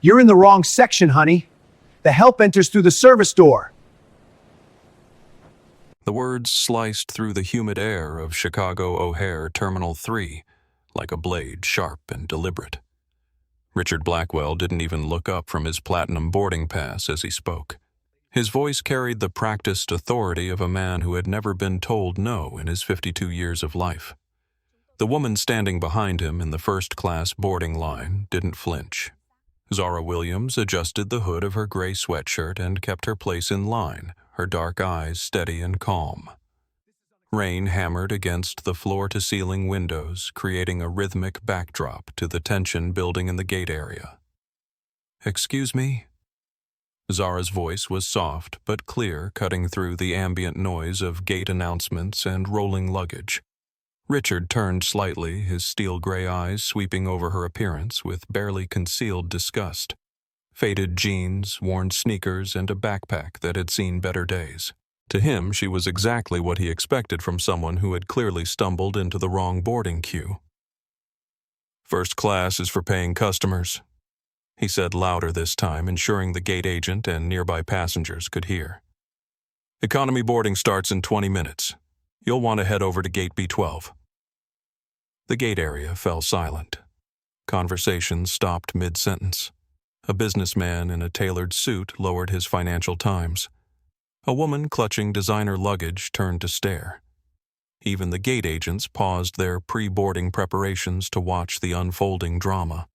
You're in the wrong section, honey. The help enters through the service door. The words sliced through the humid air of Chicago O'Hare Terminal 3 like a blade, sharp and deliberate. Richard Blackwell didn't even look up from his platinum boarding pass as he spoke. His voice carried the practiced authority of a man who had never been told no in his 52 years of life. The woman standing behind him in the first-class boarding line didn't flinch. Zara Williams adjusted the hood of her gray sweatshirt and kept her place in line, her dark eyes steady and calm. Rain hammered against the floor-to-ceiling windows, creating a rhythmic backdrop to the tension building in the gate area. "Excuse me?" Zara's voice was soft but clear, cutting through the ambient noise of gate announcements and rolling luggage. Richard turned slightly, his steel-gray eyes sweeping over her appearance with barely concealed disgust. Faded jeans, worn sneakers, and a backpack that had seen better days. To him, she was exactly what he expected from someone who had clearly stumbled into the wrong boarding queue. "First class is for paying customers," he said louder this time, ensuring the gate agent and nearby passengers could hear. "Economy boarding starts in 20 minutes. You'll want to head over to gate B12. The gate area fell silent. Conversation stopped mid-sentence. A businessman in a tailored suit lowered his Financial Times. A woman clutching designer luggage turned to stare. Even the gate agents paused their pre-boarding preparations to watch the unfolding drama.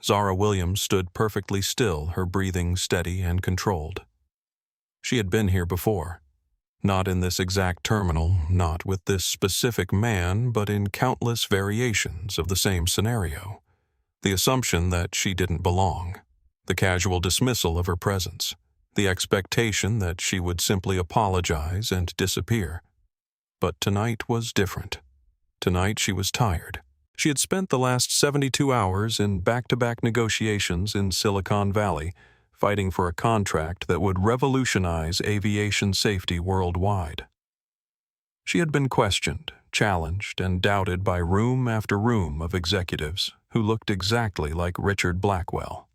Zara Williams stood perfectly still, her breathing steady and controlled. She had been here before. Not in this exact terminal, not with this specific man, but in countless variations of the same scenario. The assumption that she didn't belong. The casual dismissal of her presence. The expectation that she would simply apologize and disappear. But tonight was different. Tonight she was tired. She had spent the last 72 hours in back-to-back negotiations in Silicon Valley, fighting for a contract that would revolutionize aviation safety worldwide. She had been questioned, challenged, and doubted by room after room of executives who looked exactly like Richard Blackwell.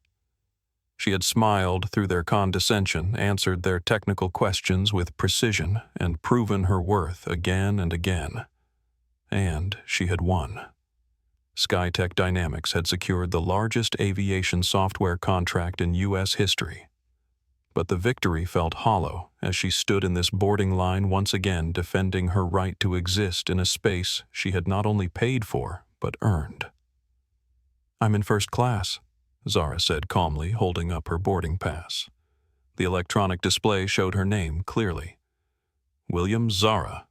She had smiled through their condescension, answered their technical questions with precision, and proven her worth again and again. And she had won. SkyTech Dynamics had secured the largest aviation software contract in U.S. history. But the victory felt hollow as she stood in this boarding line once again defending her right to exist in a space she had not only paid for, but earned. "I'm in first class," Zara said calmly, holding up her boarding pass. The electronic display showed her name clearly. Williams Zara.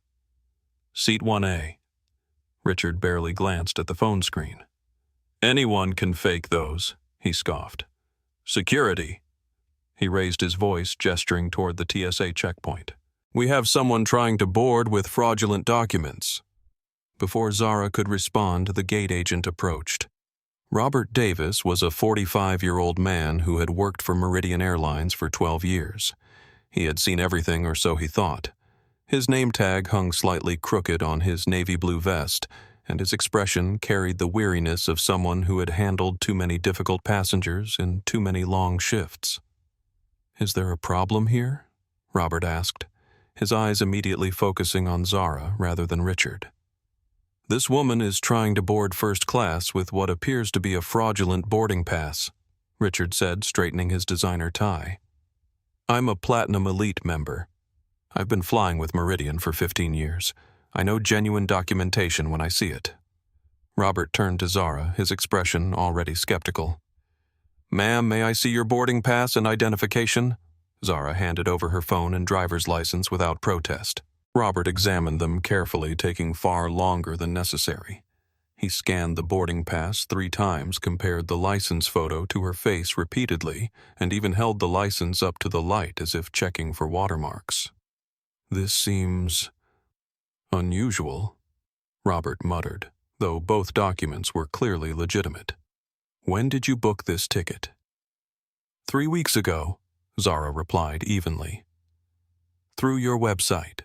Seat 1A. Richard barely glanced at the phone screen. "Anyone can fake those," he scoffed. "Security." He raised his voice, gesturing toward the TSA checkpoint. "We have someone trying to board with fraudulent documents." Before Zara could respond, the gate agent approached. Robert Davis was a 45-year-old man who had worked for Meridian Airlines for 12 years. He had seen everything, or so he thought. His name tag hung slightly crooked on his navy blue vest, and his expression carried the weariness of someone who had handled too many difficult passengers in too many long shifts. "Is there a problem here?" Robert asked, his eyes immediately focusing on Zara rather than Richard. "This woman is trying to board first class with what appears to be a fraudulent boarding pass," Richard said, straightening his designer tie. "I'm a Platinum Elite member. I've been flying with Meridian for 15 years. I know genuine documentation when I see it." Robert turned to Zara, his expression already skeptical. "Ma'am, may I see your boarding pass and identification?" Zara handed over her phone and driver's license without protest. Robert examined them carefully, taking far longer than necessary. He scanned the boarding pass 3 times, compared the license photo to her face repeatedly, and even held the license up to the light as if checking for watermarks. "This seems unusual," Robert muttered, though both documents were clearly legitimate. "When did you book this ticket?" 3 weeks ago, Zara replied evenly. "Through your website.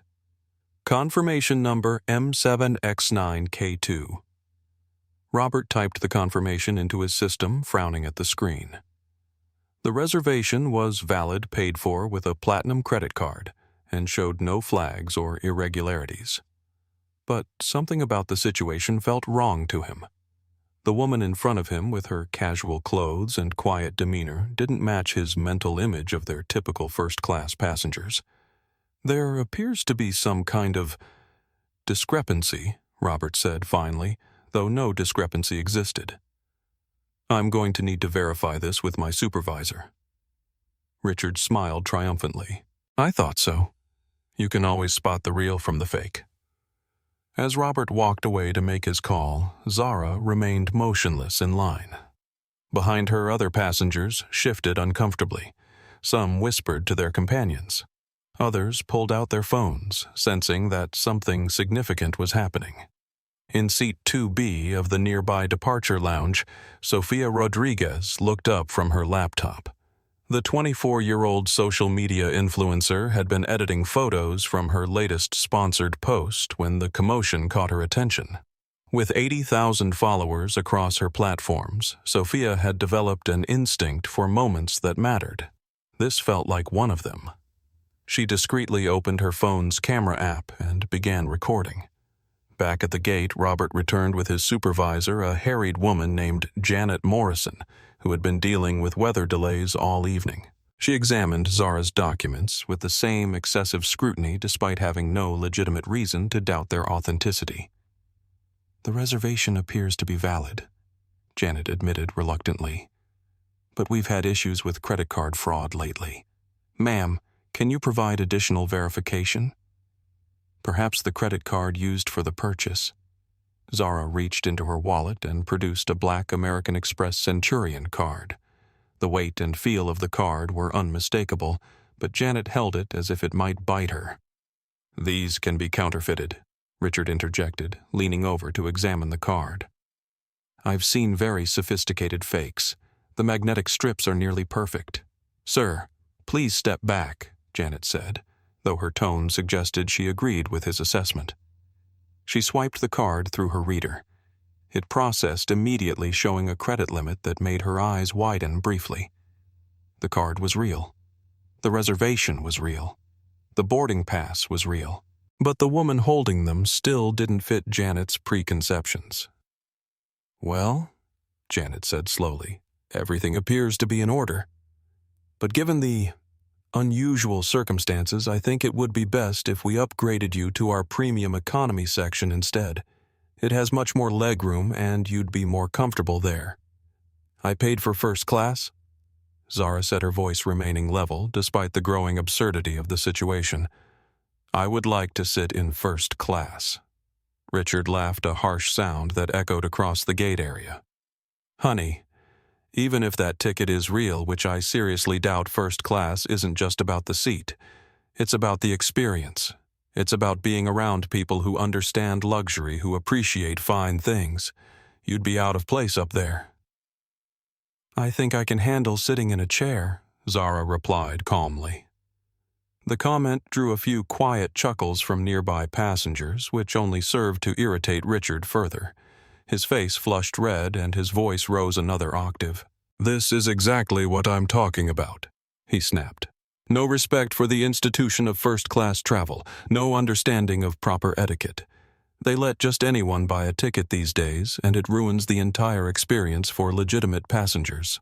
Confirmation number M7X9K2. Robert typed the confirmation into his system, frowning at the screen. The reservation was valid, paid for with a platinum credit card, and showed no flags or irregularities. But something about the situation felt wrong to him. The woman in front of him with her casual clothes and quiet demeanor didn't match his mental image of their typical first-class passengers. There appears to be some kind of discrepancy, Robert said finally, though no discrepancy existed. I'm going to need to verify this with my supervisor. Richard smiled triumphantly. I thought so. You can always spot the real from the fake. As Robert walked away to make his call, Zara remained motionless in line. Behind her, other passengers shifted uncomfortably. Some whispered to their companions. Others pulled out their phones, sensing that something significant was happening. In seat 2B of the nearby departure lounge, Sofia Rodriguez looked up from her laptop. The 24-year-old social media influencer had been editing photos from her latest sponsored post when the commotion caught her attention. With 80,000 followers across her platforms, Sofia had developed an instinct for moments that mattered. This felt like one of them. She discreetly opened her phone's camera app and began recording. Back at the gate, Robert returned with his supervisor, a harried woman named Janet Morrison, who had been dealing with weather delays all evening. She examined Zara's documents with the same excessive scrutiny despite having no legitimate reason to doubt their authenticity. The reservation appears to be valid, Janet admitted reluctantly. But we've had issues with credit card fraud lately. Ma'am, can you provide additional verification? Perhaps the credit card used for the purchase. Zara reached into her wallet and produced a black American Express Centurion card. The weight and feel of the card were unmistakable, but Janet held it as if it might bite her. These can be counterfeited, Richard interjected, leaning over to examine the card. I've seen very sophisticated fakes. The magnetic strips are nearly perfect. Sir, please step back, Janet said, though her tone suggested she agreed with his assessment. She swiped the card through her reader. It processed immediately, showing a credit limit that made her eyes widen briefly. The card was real. The reservation was real. The boarding pass was real. But the woman holding them still didn't fit Janet's preconceptions. Well, Janet said slowly, everything appears to be in order. But given the unusual circumstances, I think it would be best if we upgraded you to our premium economy section instead. It has much more legroom and you'd be more comfortable there. I paid for first class? Zara said, her voice remaining level despite the growing absurdity of the situation. I would like to sit in first class. Richard laughed, a harsh sound that echoed across the gate area. Honey, even if that ticket is real, which I seriously doubt, first class isn't just about the seat. It's about the experience. It's about being around people who understand luxury, who appreciate fine things. You'd be out of place up there. I think I can handle sitting in a chair, Zara replied calmly. The comment drew a few quiet chuckles from nearby passengers, which only served to irritate Richard further. His face flushed red and his voice rose another octave. This is exactly what I'm talking about, he snapped. No respect for the institution of first-class travel, no understanding of proper etiquette. They let just anyone buy a ticket these days, and it ruins the entire experience for legitimate passengers.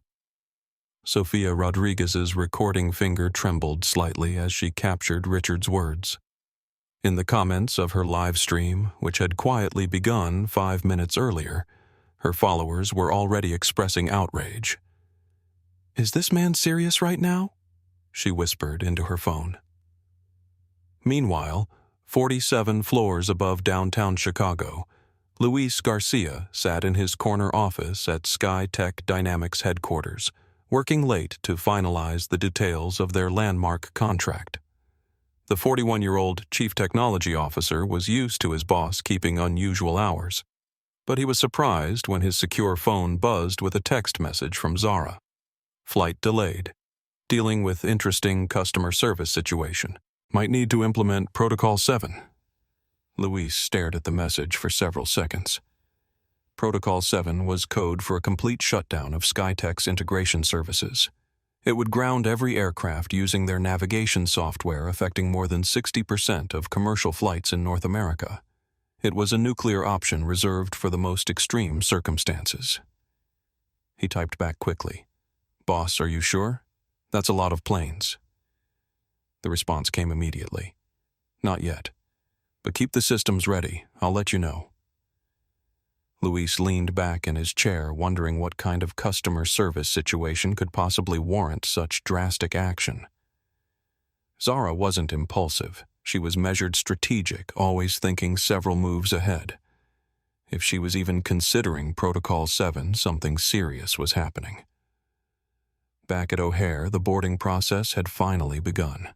Sofia Rodriguez's recording finger trembled slightly as she captured Richard's words. In the comments of her live stream, which had quietly begun 5 minutes earlier, her followers were already expressing outrage. Is this man serious right now? She whispered into her phone. Meanwhile, 47 floors above downtown Chicago, Luis Garcia sat in his corner office at SkyTech Dynamics headquarters, working late to finalize the details of their landmark contract. The 41-year-old chief technology officer was used to his boss keeping unusual hours, but he was surprised when his secure phone buzzed with a text message from Zara. Flight delayed. Dealing with interesting customer service situation. Might need to implement Protocol 7. Luis stared at the message for several seconds. Protocol 7 was code for a complete shutdown of SkyTech's integration services. It would ground every aircraft using their navigation software, affecting more than 60% of commercial flights in North America. It was a nuclear option reserved for the most extreme circumstances. He typed back quickly. "Boss, are you sure? That's a lot of planes." The response came immediately. "Not yet. But keep the systems ready. I'll let you know." Luis leaned back in his chair, wondering what kind of customer service situation could possibly warrant such drastic action. Zara wasn't impulsive. She was measured, strategic, always thinking several moves ahead. If she was even considering Protocol 7, something serious was happening. Back at O'Hare, the boarding process had finally begun.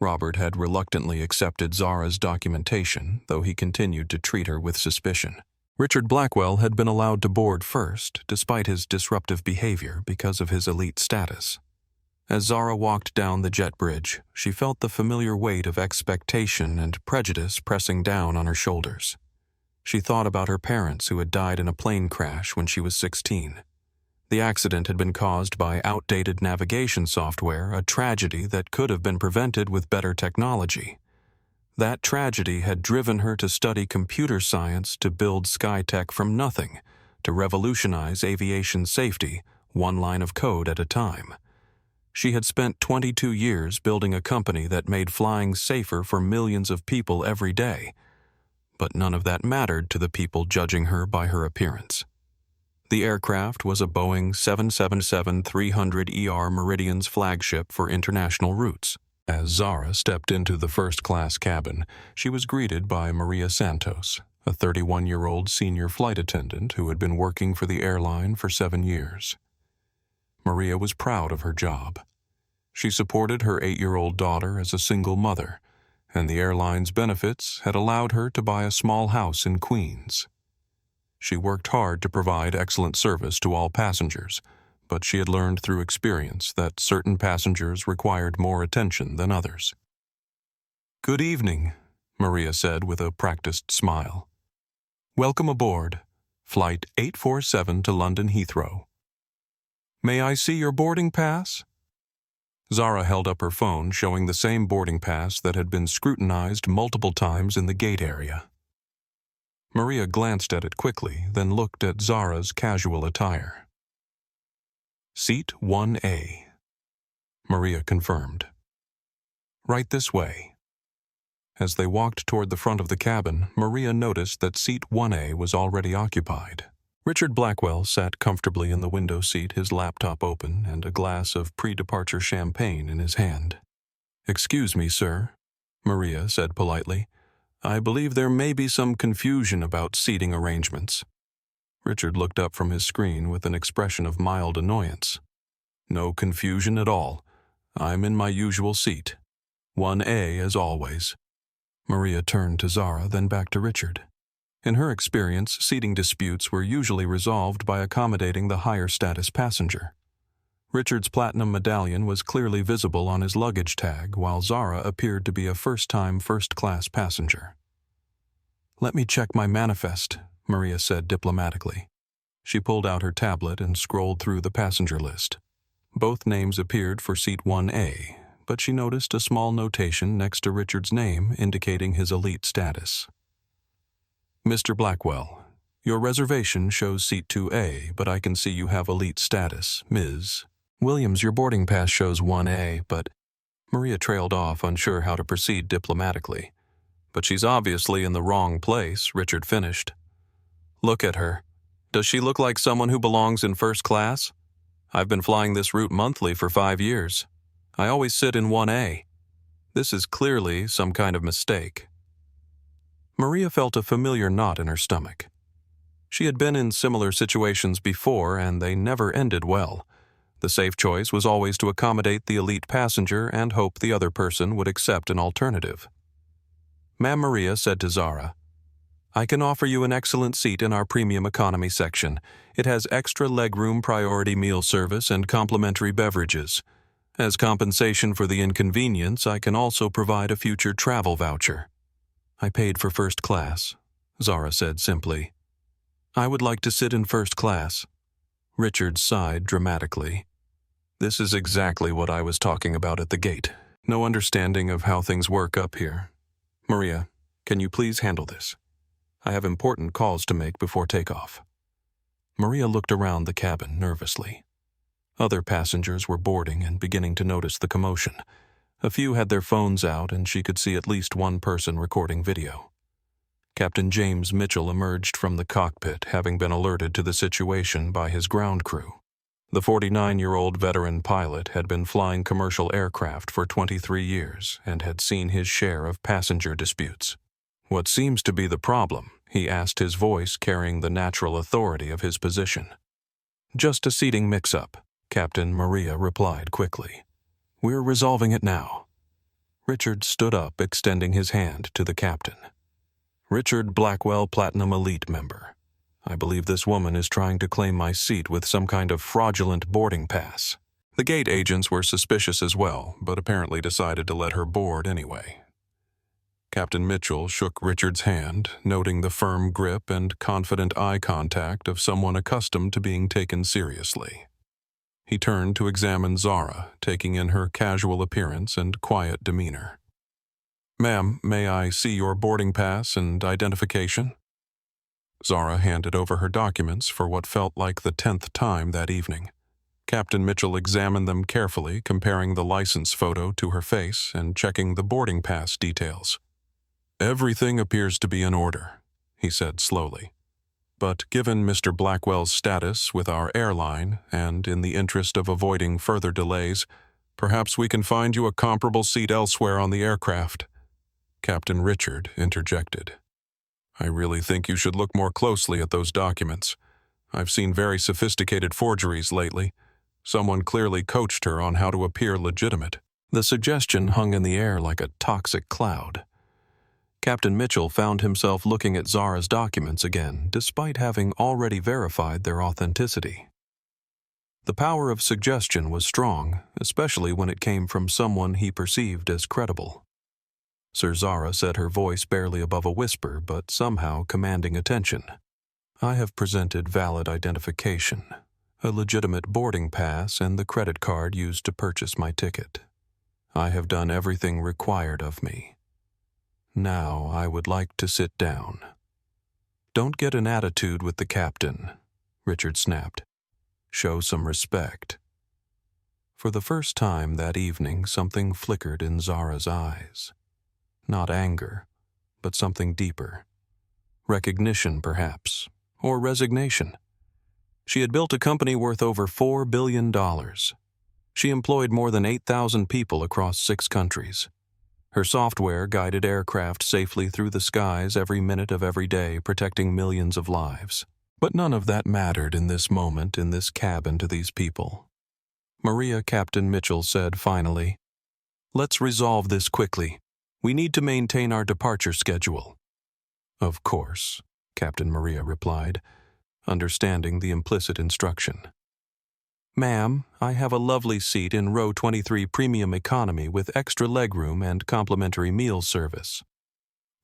Robert had reluctantly accepted Zara's documentation, though he continued to treat her with suspicion. Richard Blackwell had been allowed to board first, despite his disruptive behavior because of his elite status. As Zara walked down the jet bridge, she felt the familiar weight of expectation and prejudice pressing down on her shoulders. She thought about her parents who had died in a plane crash when she was 16. The accident had been caused by outdated navigation software, a tragedy that could have been prevented with better technology. That tragedy had driven her to study computer science to build SkyTech from nothing, to revolutionize aviation safety, one line of code at a time. She had spent 22 years building a company that made flying safer for millions of people every day, but none of that mattered to the people judging her by her appearance. The aircraft was a Boeing 777-300ER Meridian's flagship for international routes. As Zara stepped into the first-class cabin, she was greeted by Maria Santos, a 31-year-old senior flight attendant who had been working for the airline for 7 years. Maria was proud of her job. She supported her 8-year-old daughter as a single mother, and the airline's benefits had allowed her to buy a small house in Queens. She worked hard to provide excellent service to all passengers, but she had learned through experience that certain passengers required more attention than others. "Good evening," Maria said with a practiced smile. "Welcome aboard. Flight 847 to London Heathrow. May I see your boarding pass?" Zara held up her phone, showing the same boarding pass that had been scrutinized multiple times in the gate area. Maria glanced at it quickly, then looked at Zara's casual attire. "Seat 1A. Maria confirmed. "Right this way." As they walked toward the front of the cabin, Maria noticed that Seat 1A was already occupied. Richard Blackwell sat comfortably in the window seat, his laptop open and a glass of pre-departure champagne in his hand. "Excuse me, sir," Maria said politely. "I believe there may be some confusion about seating arrangements." Richard looked up from his screen with an expression of mild annoyance. "No confusion at all. I'm in my usual seat. 1A as always." Maria turned to Zara, then back to Richard. In her experience, seating disputes were usually resolved by accommodating the higher status passenger. Richard's platinum medallion was clearly visible on his luggage tag, while Zara appeared to be a first-time first-class passenger. "Let me check my manifest," Maria said diplomatically. She pulled out her tablet and scrolled through the passenger list. Both names appeared for Seat 1A, but she noticed a small notation next to Richard's name indicating his elite status. "Mr. Blackwell, your reservation shows Seat 2A, but I can see you have elite status, Ms. Williams, your boarding pass shows 1A, but..." Maria trailed off, unsure how to proceed diplomatically. "But she's obviously in the wrong place," Richard finished. "Look at her. Does she look like someone who belongs in first class? I've been flying this route monthly for 5 years. I always sit in 1A. This is clearly some kind of mistake." Maria felt a familiar knot in her stomach. She had been in similar situations before, and they never ended well. The safe choice was always to accommodate the elite passenger and hope the other person would accept an alternative. Ma'am Maria said to Zara, "I can offer you an excellent seat in our premium economy section. It has extra legroom, priority meal service, and complimentary beverages. As compensation for the inconvenience, I can also provide a future travel voucher." "I paid for first class," Zara said simply. "I would like to sit in first class." Richard sighed dramatically. This is exactly what I was talking about at the gate. No understanding of how things work up here. Maria, can you please handle this? I have important calls to make before takeoff. Maria looked around the cabin nervously. Other passengers were boarding and beginning to notice the commotion. A few had their phones out, and she could see at least one person recording video. Captain James Mitchell emerged from the cockpit, having been alerted to the situation by his ground crew. The 49-year-old veteran pilot had been flying commercial aircraft for 23 years and had seen his share of passenger disputes. "What seems to be the problem?" he asked, his voice carrying the natural authority of his position. "Just a seating mix-up," Captain Maria replied quickly. "We're resolving it now." Richard stood up, extending his hand to the captain. "Richard Blackwell, Platinum Elite member. I believe this woman is trying to claim my seat with some kind of fraudulent boarding pass." The gate agents were suspicious as well, but apparently decided to let her board anyway. Captain Mitchell shook Richard's hand, noting the firm grip and confident eye contact of someone accustomed to being taken seriously. He turned to examine Zara, taking in her casual appearance and quiet demeanor. "Ma'am, may I see your boarding pass and identification?" Zara handed over her documents for what felt like the 10th time that evening. Captain Mitchell examined them carefully, comparing the license photo to her face and checking the boarding pass details. "Everything appears to be in order," he said slowly. "But given Mr. Blackwell's status with our airline, and in the interest of avoiding further delays, perhaps we can find you a comparable seat elsewhere on the aircraft." Captain Richard interjected. "I really think you should look more closely at those documents. I've seen very sophisticated forgeries lately. Someone clearly coached her on how to appear legitimate." The suggestion hung in the air like a toxic cloud. Captain Mitchell found himself looking at Zara's documents again, despite having already verified their authenticity. The power of suggestion was strong, especially when it came from someone he perceived as credible. Sir Zara said, her voice barely above a whisper, but somehow commanding attention. "I have presented valid identification, a legitimate boarding pass, and the credit card used to purchase my ticket. I have done everything required of me. Now I would like to sit down." "Don't get an attitude with the captain," Richard snapped. "Show some respect." For the first time that evening, something flickered in Zara's eyes. Not anger, but something deeper. Recognition, perhaps, or resignation. She had built a company worth over $4 billion. She employed more than 8,000 people across 6 countries. Her software guided aircraft safely through the skies every minute of every day, protecting millions of lives. But none of that mattered in this moment in this cabin to these people. Maria, Captain Mitchell said finally, "Let's resolve this quickly. We need to maintain our departure schedule." "Of course," Captain Maria replied, understanding the implicit instruction. "Ma'am, I have a lovely seat in row 23 premium economy with extra legroom and complimentary meal service."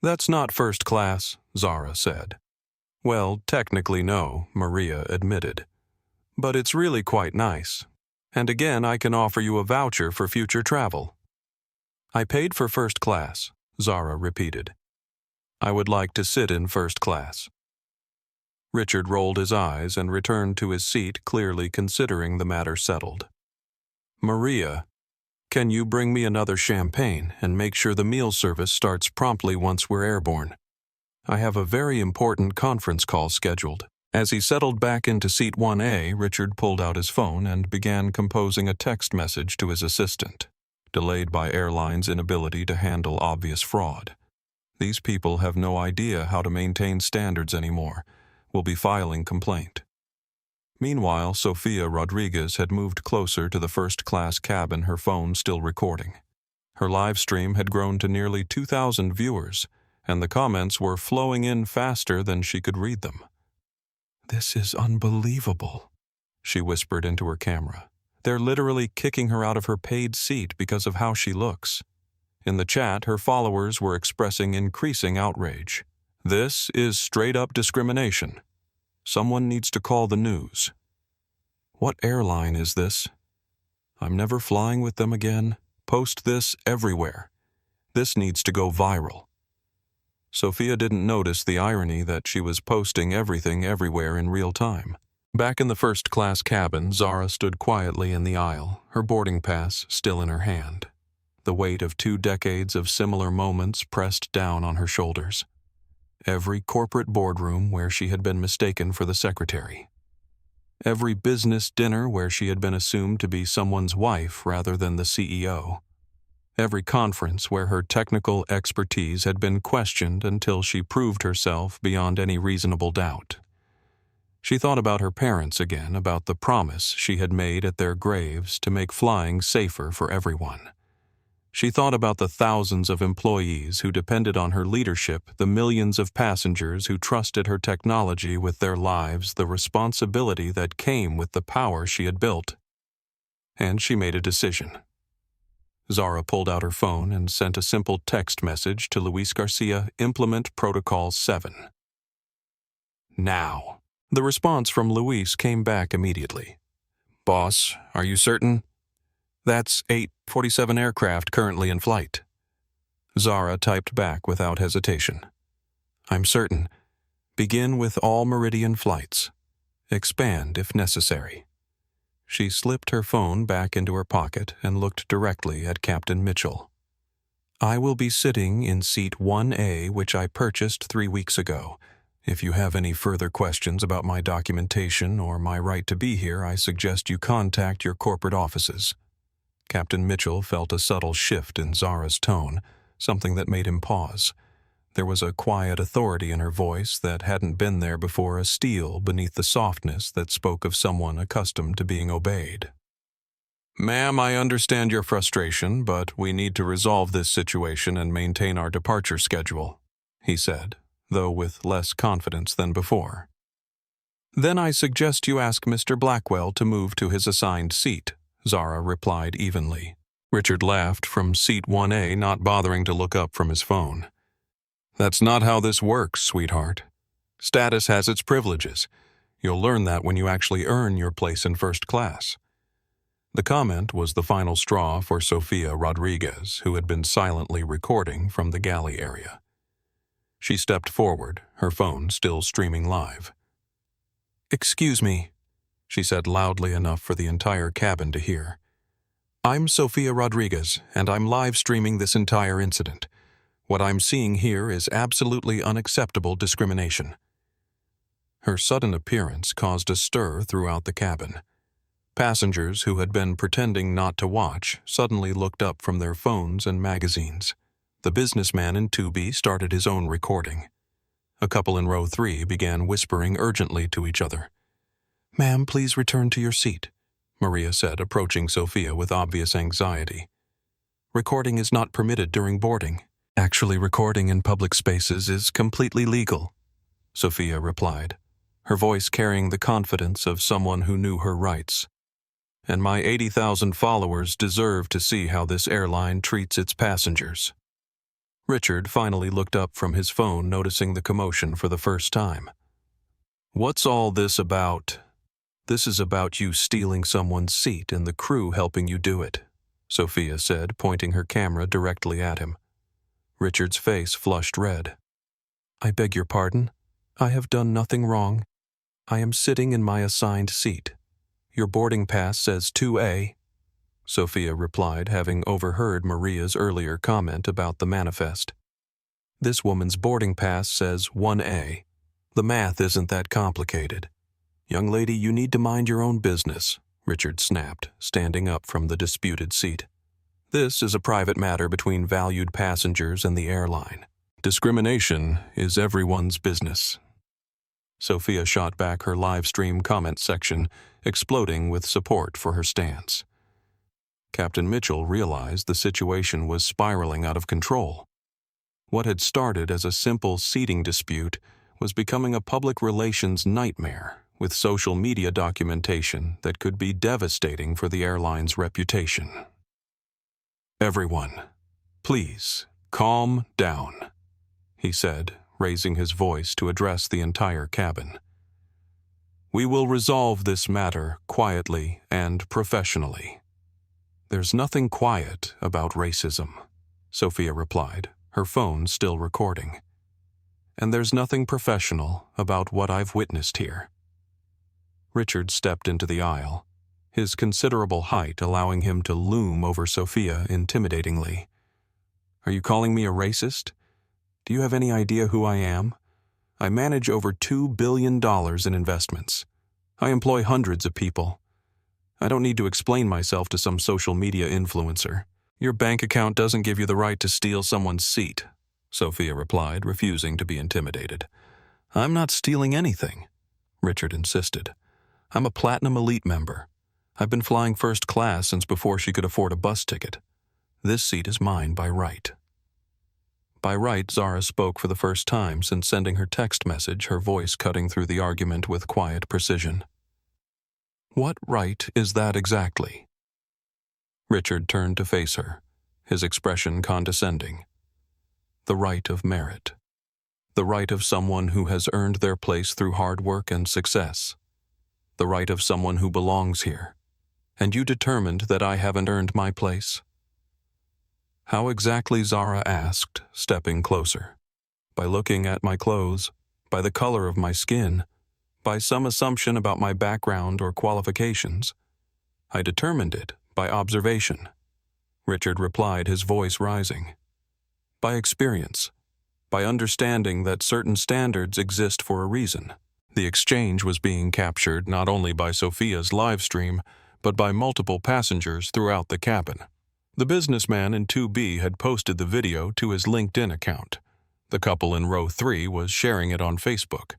"That's not first class," Zara said. "Well, technically no," Maria admitted. "But it's really quite nice. And again, I can offer you a voucher for future travel." "I paid for first class," Zara repeated. "I would like to sit in first class." Richard rolled his eyes and returned to his seat, clearly considering the matter settled. "Maria, can you bring me another champagne and make sure the meal service starts promptly once we're airborne? I have a very important conference call scheduled." As he settled back into seat 1A, Richard pulled out his phone and began composing a text message to his assistant, delayed by airline's inability to handle obvious fraud. These people have no idea how to maintain standards anymore. Will be filing complaint. Meanwhile, Sofia Rodriguez had moved closer to the first-class cabin, her phone still recording. Her live stream had grown to nearly 2,000 viewers, and the comments were flowing in faster than she could read them. "This is unbelievable," she whispered into her camera. "They're literally kicking her out of her paid seat because of how she looks." In the chat, her followers were expressing increasing outrage. "This is straight-up discrimination. Someone needs to call the news." "What airline is this?" I'm never flying with them again. Post this everywhere. This needs to go viral. Sophia didn't notice the irony that she was posting everything everywhere in real time. Back in the first-class cabin, Zara stood quietly in the aisle, her boarding pass still in her hand. The weight of 2 decades of similar moments pressed down on her shoulders. Every corporate boardroom where she had been mistaken for the secretary. Every business dinner where she had been assumed to be someone's wife rather than the CEO. Every conference where her technical expertise had been questioned until she proved herself beyond any reasonable doubt. She thought about her parents again, about the promise she had made at their graves to make flying safer for everyone. She thought about the thousands of employees who depended on her leadership, the millions of passengers who trusted her technology with their lives, the responsibility that came with the power she had built. And she made a decision. Zara pulled out her phone and sent a simple text message to Luis Garcia, Implement Protocol 7. Now. The response from Luis came back immediately. Boss, are you certain? That's 847 aircraft currently in flight. Zara typed back without hesitation. I'm certain. Begin with all Meridian flights. Expand if necessary. She slipped her phone back into her pocket and looked directly at Captain Mitchell. I will be sitting in seat 1A, which I purchased 3 weeks ago. If you have any further questions about my documentation or my right to be here, I suggest you contact your corporate offices. Captain Mitchell felt a subtle shift in Zara's tone, something that made him pause. There was a quiet authority in her voice that hadn't been there before, a steel beneath the softness that spoke of someone accustomed to being obeyed. Ma'am, I understand your frustration, but we need to resolve this situation and maintain our departure schedule, he said, though with less confidence than before. Then I suggest you ask Mr. Blackwell to move to his assigned seat, Zara replied evenly. Richard laughed from seat 1A, not bothering to look up from his phone. That's not how this works, sweetheart. Status has its privileges. You'll learn that when you actually earn your place in first class. The comment was the final straw for Sofia Rodriguez, who had been silently recording from the galley area. She stepped forward, her phone still streaming live. Excuse me, she said loudly enough for the entire cabin to hear. I'm Sofia Rodriguez, and I'm live streaming this entire incident. What I'm seeing here is absolutely unacceptable discrimination. Her sudden appearance caused a stir throughout the cabin. Passengers who had been pretending not to watch suddenly looked up from their phones and magazines. The businessman in 2B started his own recording. A couple in row 3 began whispering urgently to each other. Ma'am, please return to your seat, Maria said, approaching Sophia with obvious anxiety. Recording is not permitted during boarding. Actually, recording in public spaces is completely legal, Sophia replied, her voice carrying the confidence of someone who knew her rights. And my 80,000 followers deserve to see how this airline treats its passengers. Richard finally looked up from his phone, noticing the commotion for the first time. What's all this about? This is about you stealing someone's seat and the crew helping you do it, Sophia said, pointing her camera directly at him. Richard's face flushed red. I beg your pardon. I have done nothing wrong. I am sitting in my assigned seat. Your boarding pass says 2A, Sophia replied, having overheard Maria's earlier comment about the manifest. This woman's boarding pass says 1A. The math isn't that complicated. Young lady, you need to mind your own business, Richard snapped, standing up from the disputed seat. This is a private matter between valued passengers and the airline. Discrimination is everyone's business. Sophia shot back her live stream comment section, exploding with support for her stance. Captain Mitchell realized the situation was spiraling out of control. What had started as a simple seating dispute was becoming a public relations nightmare with social media documentation that could be devastating for the airline's reputation. Everyone, please calm down, he said, raising his voice to address the entire cabin. We will resolve this matter quietly and professionally. There's nothing quiet about racism, Sophia replied, her phone still recording. And there's nothing professional about what I've witnessed here. Richard stepped into the aisle, his considerable height allowing him to loom over Sophia intimidatingly. Are you calling me a racist? Do you have any idea who I am? I manage over $2 billion in investments. I employ hundreds of people. I don't need to explain myself to some social media influencer. Your bank account doesn't give you the right to steal someone's seat, Sophia replied, refusing to be intimidated. I'm not stealing anything, Richard insisted. I'm a Platinum Elite member. I've been flying first class since before she could afford a bus ticket. This seat is mine by right. By right, Zara spoke for the first time since sending her text message, her voice cutting through the argument with quiet precision. What right is that exactly? Richard turned to face her, his expression condescending. The right of merit. The right of someone who has earned their place through hard work and success. The right of someone who belongs here. And you determined that I haven't earned my place? How exactly, Zara asked, stepping closer. By looking at my clothes, by the color of my skin, by some assumption about my background or qualifications. I determined it by observation, Richard replied, his voice rising. By experience, by understanding that certain standards exist for a reason. The exchange was being captured not only by Sophia's live stream, but by multiple passengers throughout the cabin. The businessman in 2B had posted the video to his LinkedIn account. The couple in row 3 was sharing it on Facebook.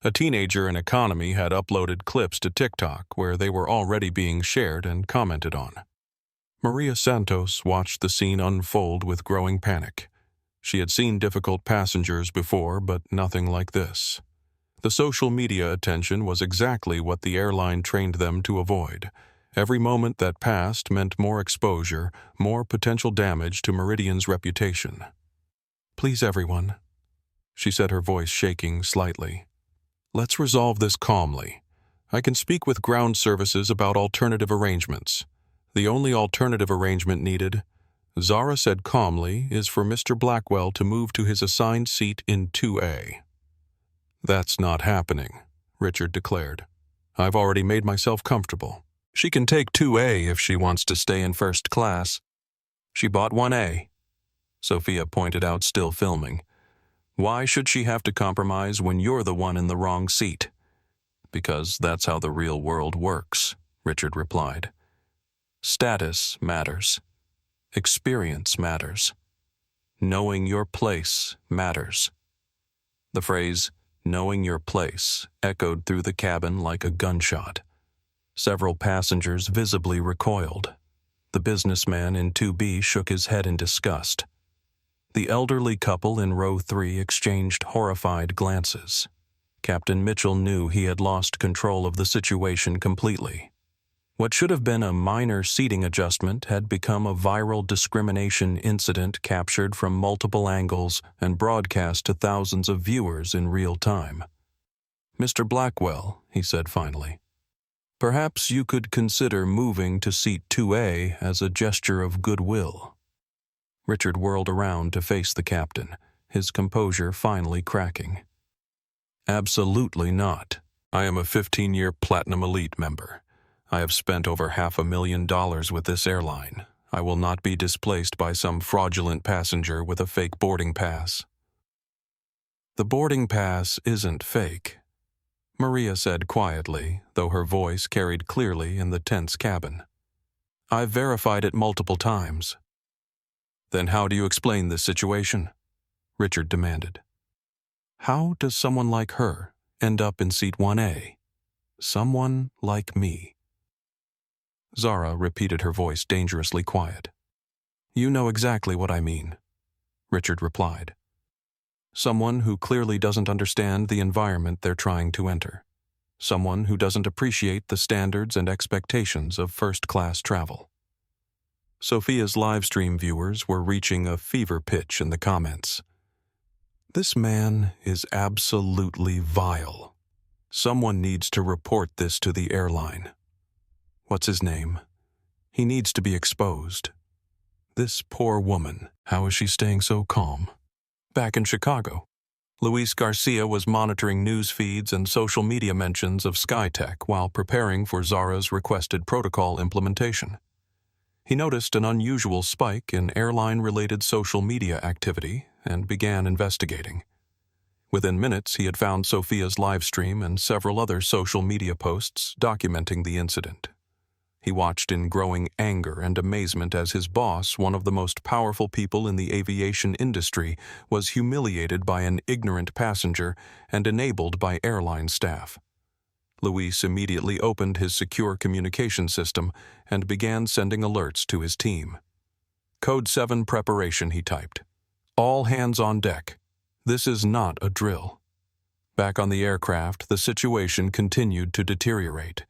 A teenager in economy had uploaded clips to TikTok where they were already being shared and commented on. Maria Santos watched the scene unfold with growing panic. She had seen difficult passengers before, but nothing like this. The social media attention was exactly what the airline trained them to avoid. Every moment that passed meant more exposure, more potential damage to Meridian's reputation. Please, everyone, she said, her voice shaking slightly. Let's resolve this calmly. I can speak with ground services about alternative arrangements. The only alternative arrangement needed, Zara said calmly, is for Mr. Blackwell to move to his assigned seat in 2A. That's not happening, Richard declared. I've already made myself comfortable. She can take 2A if she wants to stay in first class. She bought 1A, Sophia pointed out, still filming. Why should she have to compromise when you're the one in the wrong seat? Because that's how the real world works, Richard replied. Status matters. Experience matters. Knowing your place matters. The phrase, knowing your place, echoed through the cabin like a gunshot. Several passengers visibly recoiled. The businessman in 2B shook his head in disgust. The elderly couple in row 3 exchanged horrified glances. Captain Mitchell knew he had lost control of the situation completely. What should have been a minor seating adjustment had become a viral discrimination incident captured from multiple angles and broadcast to thousands of viewers in real time. Mr. Blackwell, he said finally, perhaps you could consider moving to seat 2A as a gesture of goodwill. Richard whirled around to face the captain, his composure finally cracking. Absolutely not. I am a 15-year Platinum Elite member. I have spent over $500,000 with this airline. I will not be displaced by some fraudulent passenger with a fake boarding pass. The boarding pass isn't fake, Maria said quietly, though her voice carried clearly in the tense cabin. I've verified it multiple times. Then how do you explain this situation? Richard demanded. How does someone like her end up in seat 1A? Someone like me. Zara repeated, her voice dangerously quiet. You know exactly what I mean, Richard replied. Someone who clearly doesn't understand the environment they're trying to enter. Someone who doesn't appreciate the standards and expectations of first-class travel. Sophia's livestream viewers were reaching a fever pitch in the comments. This man is absolutely vile. Someone needs to report this to the airline. What's his name? He needs to be exposed. This poor woman, how is she staying so calm? Back in Chicago, Luis Garcia was monitoring news feeds and social media mentions of SkyTech while preparing for Zara's requested protocol implementation. He noticed an unusual spike in airline-related social media activity and began investigating. Within minutes, he had found Sophia's livestream and several other social media posts documenting the incident. He watched in growing anger and amazement as his boss, one of the most powerful people in the aviation industry, was humiliated by an ignorant passenger and enabled by airline staff. Luis immediately opened his secure communication system and began sending alerts to his team. Code 7 preparation, he typed. All hands on deck. This is not a drill. Back on the aircraft, the situation continued to deteriorate.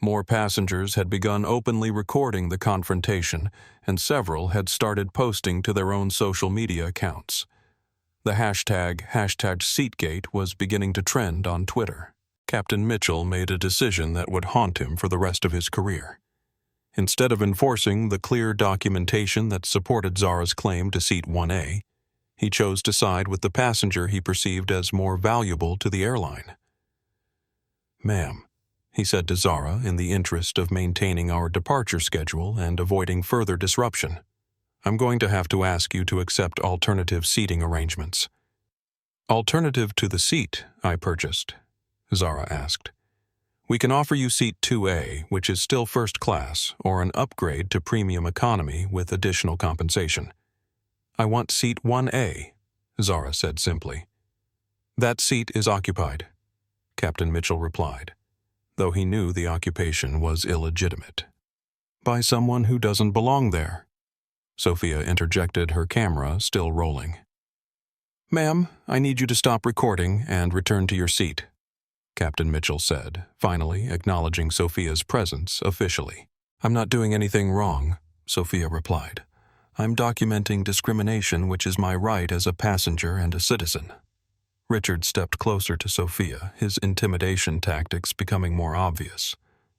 More passengers had begun openly recording the confrontation, and several had started posting to their own social media accounts. The hashtag #Seatgate was beginning to trend on Twitter. Captain Mitchell made a decision that would haunt him for the rest of his career. Instead of enforcing the clear documentation that supported Zara's claim to seat 1A, he chose to side with the passenger he perceived as more valuable to the airline. "Ma'am," he said to Zara in the interest of maintaining our departure schedule and avoiding further disruption, "I'm going to have to ask you to accept alternative seating arrangements." "Alternative to the seat I purchased?" Zara asked. "We can offer you seat 2A, which is still first class, or an upgrade to premium economy with additional compensation." "I want seat 1A, Zara said simply. "That seat is occupied," Captain Mitchell replied, though he knew the occupation was illegitimate. "By someone who doesn't belong there," Sophia interjected, her camera still rolling. "Ma'am, I need you to stop recording and return to your seat," Captain Mitchell said, finally acknowledging Sophia's presence officially. "I'm not doing anything wrong," Sophia replied. "I'm documenting discrimination, which is my right as a passenger and a citizen." Richard stepped closer to Sophia, his intimidation tactics becoming more obvious.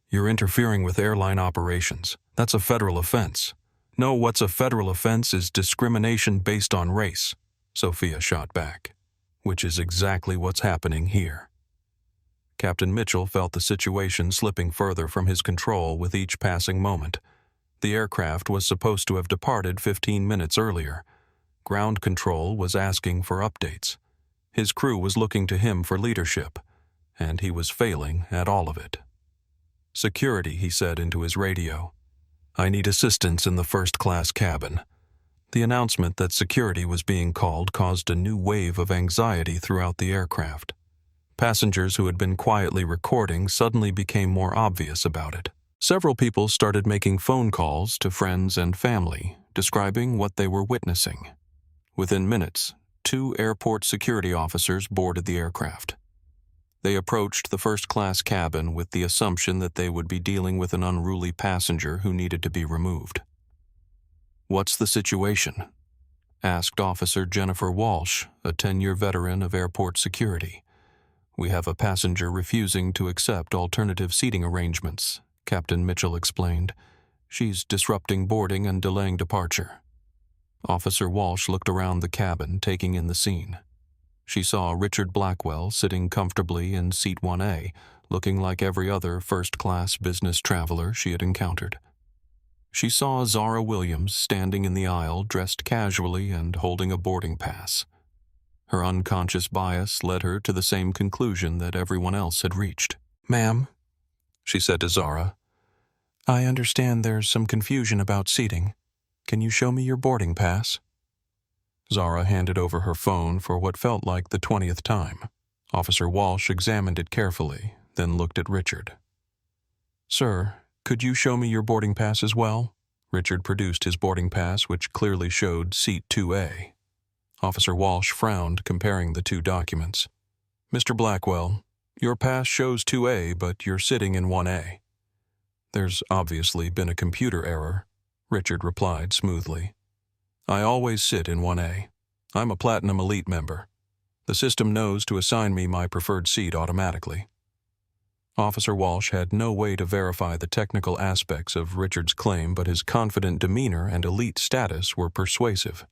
"You're interfering with airline operations. That's a federal offense." "No, what's a federal offense is discrimination based on race," Sophia shot back, "which is exactly what's happening here." Captain Mitchell felt the situation slipping further from his control with each passing moment. The aircraft was supposed to have departed 15 minutes earlier. Ground control was asking for updates. His crew was looking to him for leadership, and he was failing at all of it. "Security," he said into his radio. "I need assistance in the first-class cabin." The announcement that security was being called caused a new wave of anxiety throughout the aircraft. Passengers who had been quietly recording suddenly became more obvious about it. Several people started making phone calls to friends and family, describing what they were witnessing. Within minutes, 2 airport security officers boarded the aircraft. They approached the first-class cabin with the assumption that they would be dealing with an unruly passenger who needed to be removed. "What's the situation?" asked Officer Jennifer Walsh, a 10-year veteran of airport security. "We have a passenger refusing to accept alternative seating arrangements," Captain Mitchell explained. "She's disrupting boarding and delaying departure." Officer Walsh looked around the cabin, taking in the scene. She saw Richard Blackwell sitting comfortably in seat 1A, looking like every other first-class business traveler she had encountered. She saw Zara Williams standing in the aisle, dressed casually and holding a boarding pass. Her unconscious bias led her to the same conclusion that everyone else had reached. "Ma'am," she said to Zara, "I understand there's some confusion about seating. Can you show me your boarding pass?" Zara handed over her phone for what felt like the 20th time. Officer Walsh examined it carefully, then looked at Richard. "Sir, could you show me your boarding pass as well?" Richard produced his boarding pass, which clearly showed seat 2A. Officer Walsh frowned, comparing the two documents. "Mr. Blackwell, your pass shows 2A, but you're sitting in 1A. "There's obviously been a computer error," Richard replied smoothly. "I always sit in 1A. I'm a Platinum Elite member. The system knows to assign me my preferred seat automatically." Officer Walsh had no way to verify the technical aspects of Richard's claim, but his confident demeanor and elite status were persuasive.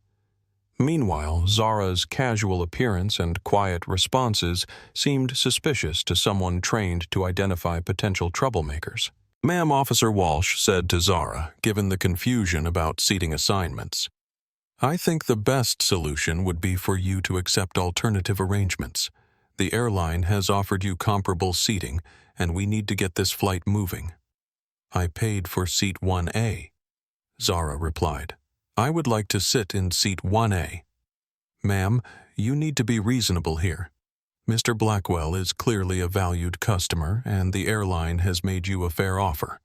Meanwhile, Zara's casual appearance and quiet responses seemed suspicious to someone trained to identify potential troublemakers. "Ma'am," Officer Walsh said to Zara, given the confusion about seating assignments, "I think the best solution would be for you to accept alternative arrangements. The airline has offered you comparable seating, and we need to get this flight moving." "I paid for seat 1A, Zara replied. "I would like to sit in seat 1A. "Ma'am, you need to be reasonable here. Mr. Blackwell is clearly a valued customer, and the airline has made you a fair offer."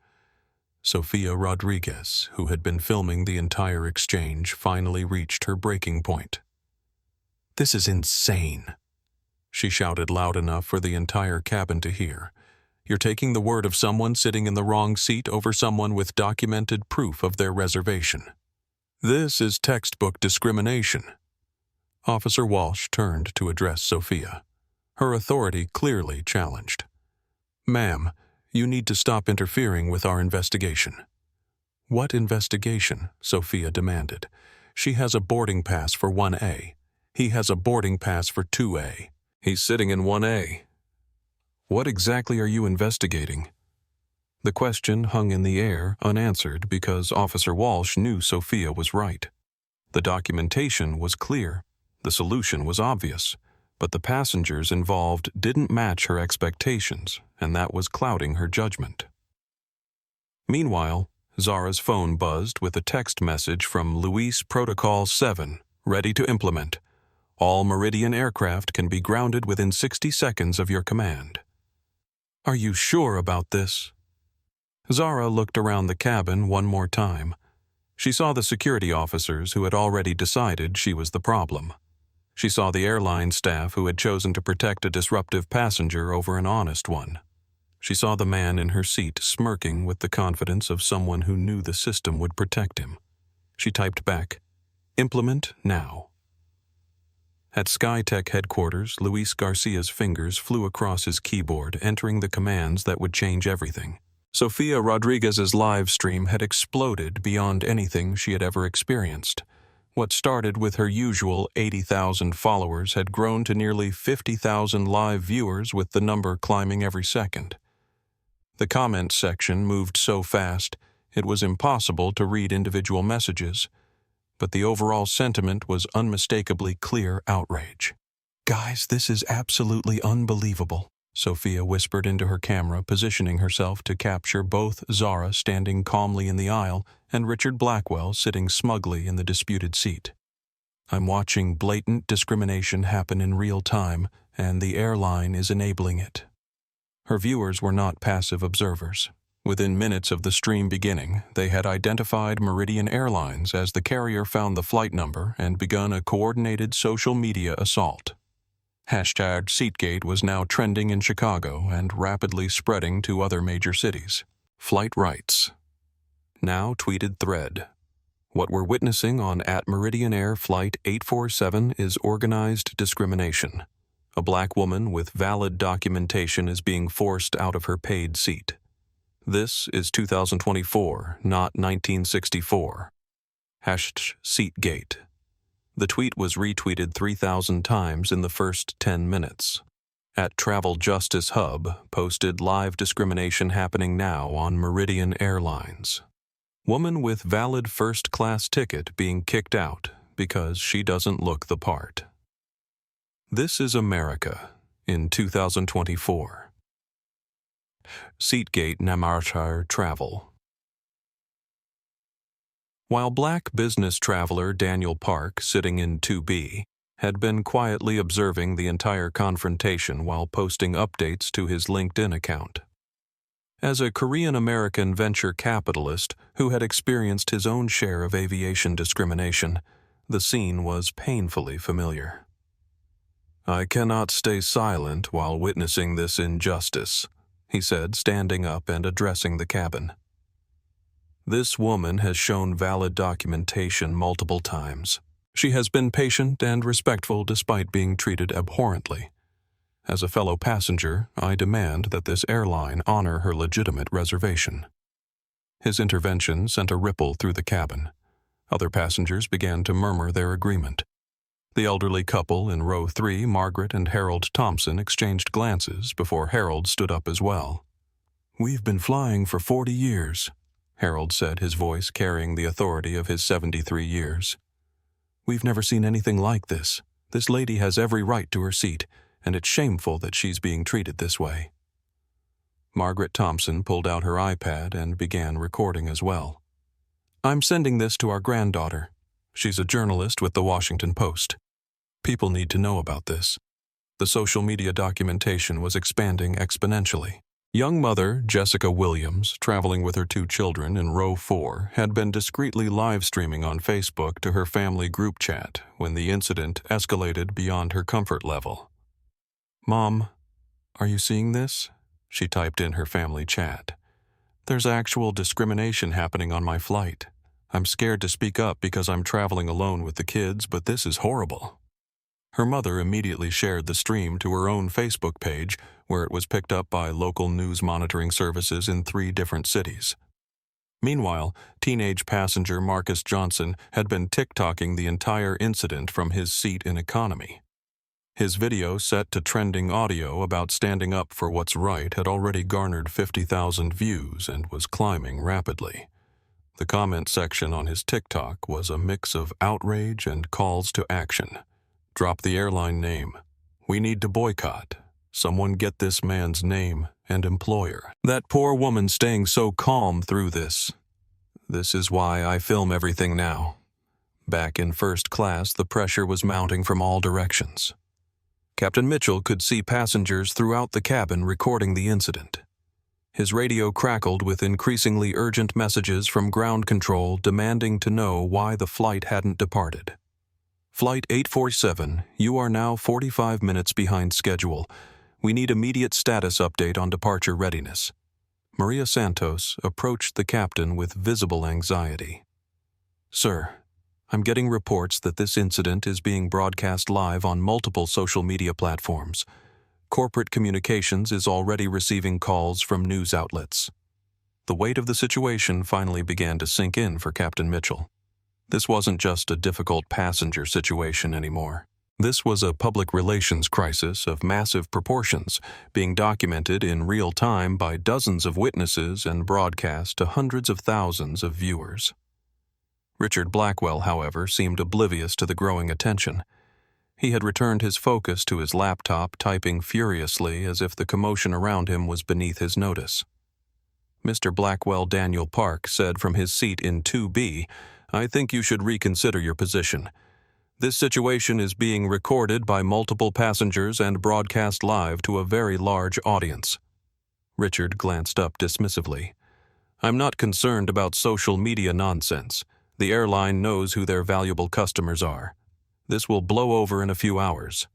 Sofia Rodriguez, who had been filming the entire exchange, finally reached her breaking point. "This is insane," she shouted loud enough for the entire cabin to hear. "You're taking the word of someone sitting in the wrong seat over someone with documented proof of their reservation. This is textbook discrimination." Officer Walsh turned to address Sophia, her authority clearly challenged. "Ma'am, you need to stop interfering with our investigation." "What investigation?" Sophia demanded. "She has a boarding pass for 1A. He has a boarding pass for 2A. He's sitting in 1A. What exactly are you investigating?" The question hung in the air, unanswered, because Officer Walsh knew Sophia was right. The documentation was clear, the solution was obvious, but the passengers involved didn't match her expectations, and that was clouding her judgment. Meanwhile, Zara's phone buzzed with a text message from Luis Protocol 7, ready to implement. "All Meridian aircraft can be grounded within 60 seconds of your command." "Are you sure about this?" Zara looked around the cabin one more time. She saw the security officers who had already decided she was the problem. She saw the airline staff who had chosen to protect a disruptive passenger over an honest one. She saw the man in her seat smirking with the confidence of someone who knew the system would protect him. She typed back, "Implement now." At SkyTech headquarters, Luis Garcia's fingers flew across his keyboard, entering the commands that would change everything. Sofia Rodriguez's live stream had exploded beyond anything she had ever experienced. What started with her usual 80,000 followers had grown to nearly 50,000 live viewers, with the number climbing every second. The comment section moved so fast, it was impossible to read individual messages, but the overall sentiment was unmistakably clear outrage. "Guys, this is absolutely unbelievable," Sophia whispered into her camera, positioning herself to capture both Zara standing calmly in the aisle and Richard Blackwell sitting smugly in the disputed seat. "I'm watching blatant discrimination happen in real time, and the airline is enabling it." Her viewers were not passive observers. Within minutes of the stream beginning, they had identified Meridian Airlines as the carrier, found the flight number, and begun a coordinated social media assault. Hashtag Seatgate was now trending in Chicago and rapidly spreading to other major cities. Flight rights. Now tweeted thread. "What we're witnessing on @Meridian Air Flight 847 is organized discrimination. A black woman with valid documentation is being forced out of her paid seat. This is 2024, not 1964. Hashtag Seatgate." The tweet was retweeted 3,000 times in the first 10 minutes. @Travel Justice Hub posted live discrimination happening now on Meridian Airlines. Woman with valid first-class ticket being kicked out because she doesn't look the part. This is America in 2024. Seatgate Namarchar Travel. While black business traveler Daniel Park, sitting in 2B, had been quietly observing the entire confrontation while posting updates to his LinkedIn account. As a Korean-American venture capitalist who had experienced his own share of aviation discrimination, the scene was painfully familiar. "I cannot stay silent while witnessing this injustice," he said, standing up and addressing the cabin. "This woman has shown valid documentation multiple times. She has been patient and respectful despite being treated abhorrently. As a fellow passenger, I demand that this airline honor her legitimate reservation." His intervention sent a ripple through the cabin. Other passengers began to murmur their agreement. The elderly couple in row 3, Margaret and Harold Thompson, exchanged glances before Harold stood up as well. "We've been flying for 40 years, Harold said, his voice carrying the authority of his 73 years. "We've never seen anything like this. This lady has every right to her seat, and it's shameful that she's being treated this way." Margaret Thompson pulled out her iPad and began recording as well. "I'm sending this to our granddaughter. She's a journalist with the Washington Post. People need to know about this." The social media documentation was expanding exponentially. Young mother Jessica Williams, traveling with her 2 children in row 4, had been discreetly live streaming on Facebook to her family group chat when the incident escalated beyond her comfort level. "Mom, are you seeing this?" she typed in her family chat. "There's actual discrimination happening on my flight. I'm scared to speak up because I'm traveling alone with the kids, but this is horrible." Her mother immediately shared the stream to her own Facebook page, where it was picked up by local news monitoring services in 3 different cities. Meanwhile, teenage passenger Marcus Johnson had been TikToking the entire incident from his seat in economy. His video, set to trending audio about standing up for what's right, had already garnered 50,000 views and was climbing rapidly. The comment section on his TikTok was a mix of outrage and calls to action. "Drop the airline name. We need to boycott. Someone get this man's name and employer. That poor woman staying so calm through this. This is why I film everything now." Back in first class, the pressure was mounting from all directions. Captain Mitchell could see passengers throughout the cabin recording the incident. His radio crackled with increasingly urgent messages from ground control demanding to know why the flight hadn't departed. "Flight 847, you are now 45 minutes behind schedule. We need immediate status update on departure readiness." Maria Santos approached the captain with visible anxiety. "Sir, I'm getting reports that this incident is being broadcast live on multiple social media platforms. Corporate communications is already receiving calls from news outlets." The weight of the situation finally began to sink in for Captain Mitchell. This wasn't just a difficult passenger situation anymore. This was a public relations crisis of massive proportions, being documented in real time by dozens of witnesses and broadcast to hundreds of thousands of viewers. Richard Blackwell, however, seemed oblivious to the growing attention. He had returned his focus to his laptop, typing furiously as if the commotion around him was beneath his notice. Mr. Blackwell Daniel Park said from his seat in 2B, "I think you should reconsider your position. This situation is being recorded by multiple passengers and broadcast live to a very large audience." Richard glanced up dismissively. "I'm not concerned about social media nonsense. The airline knows who their valuable customers are. This will blow over in a few hours."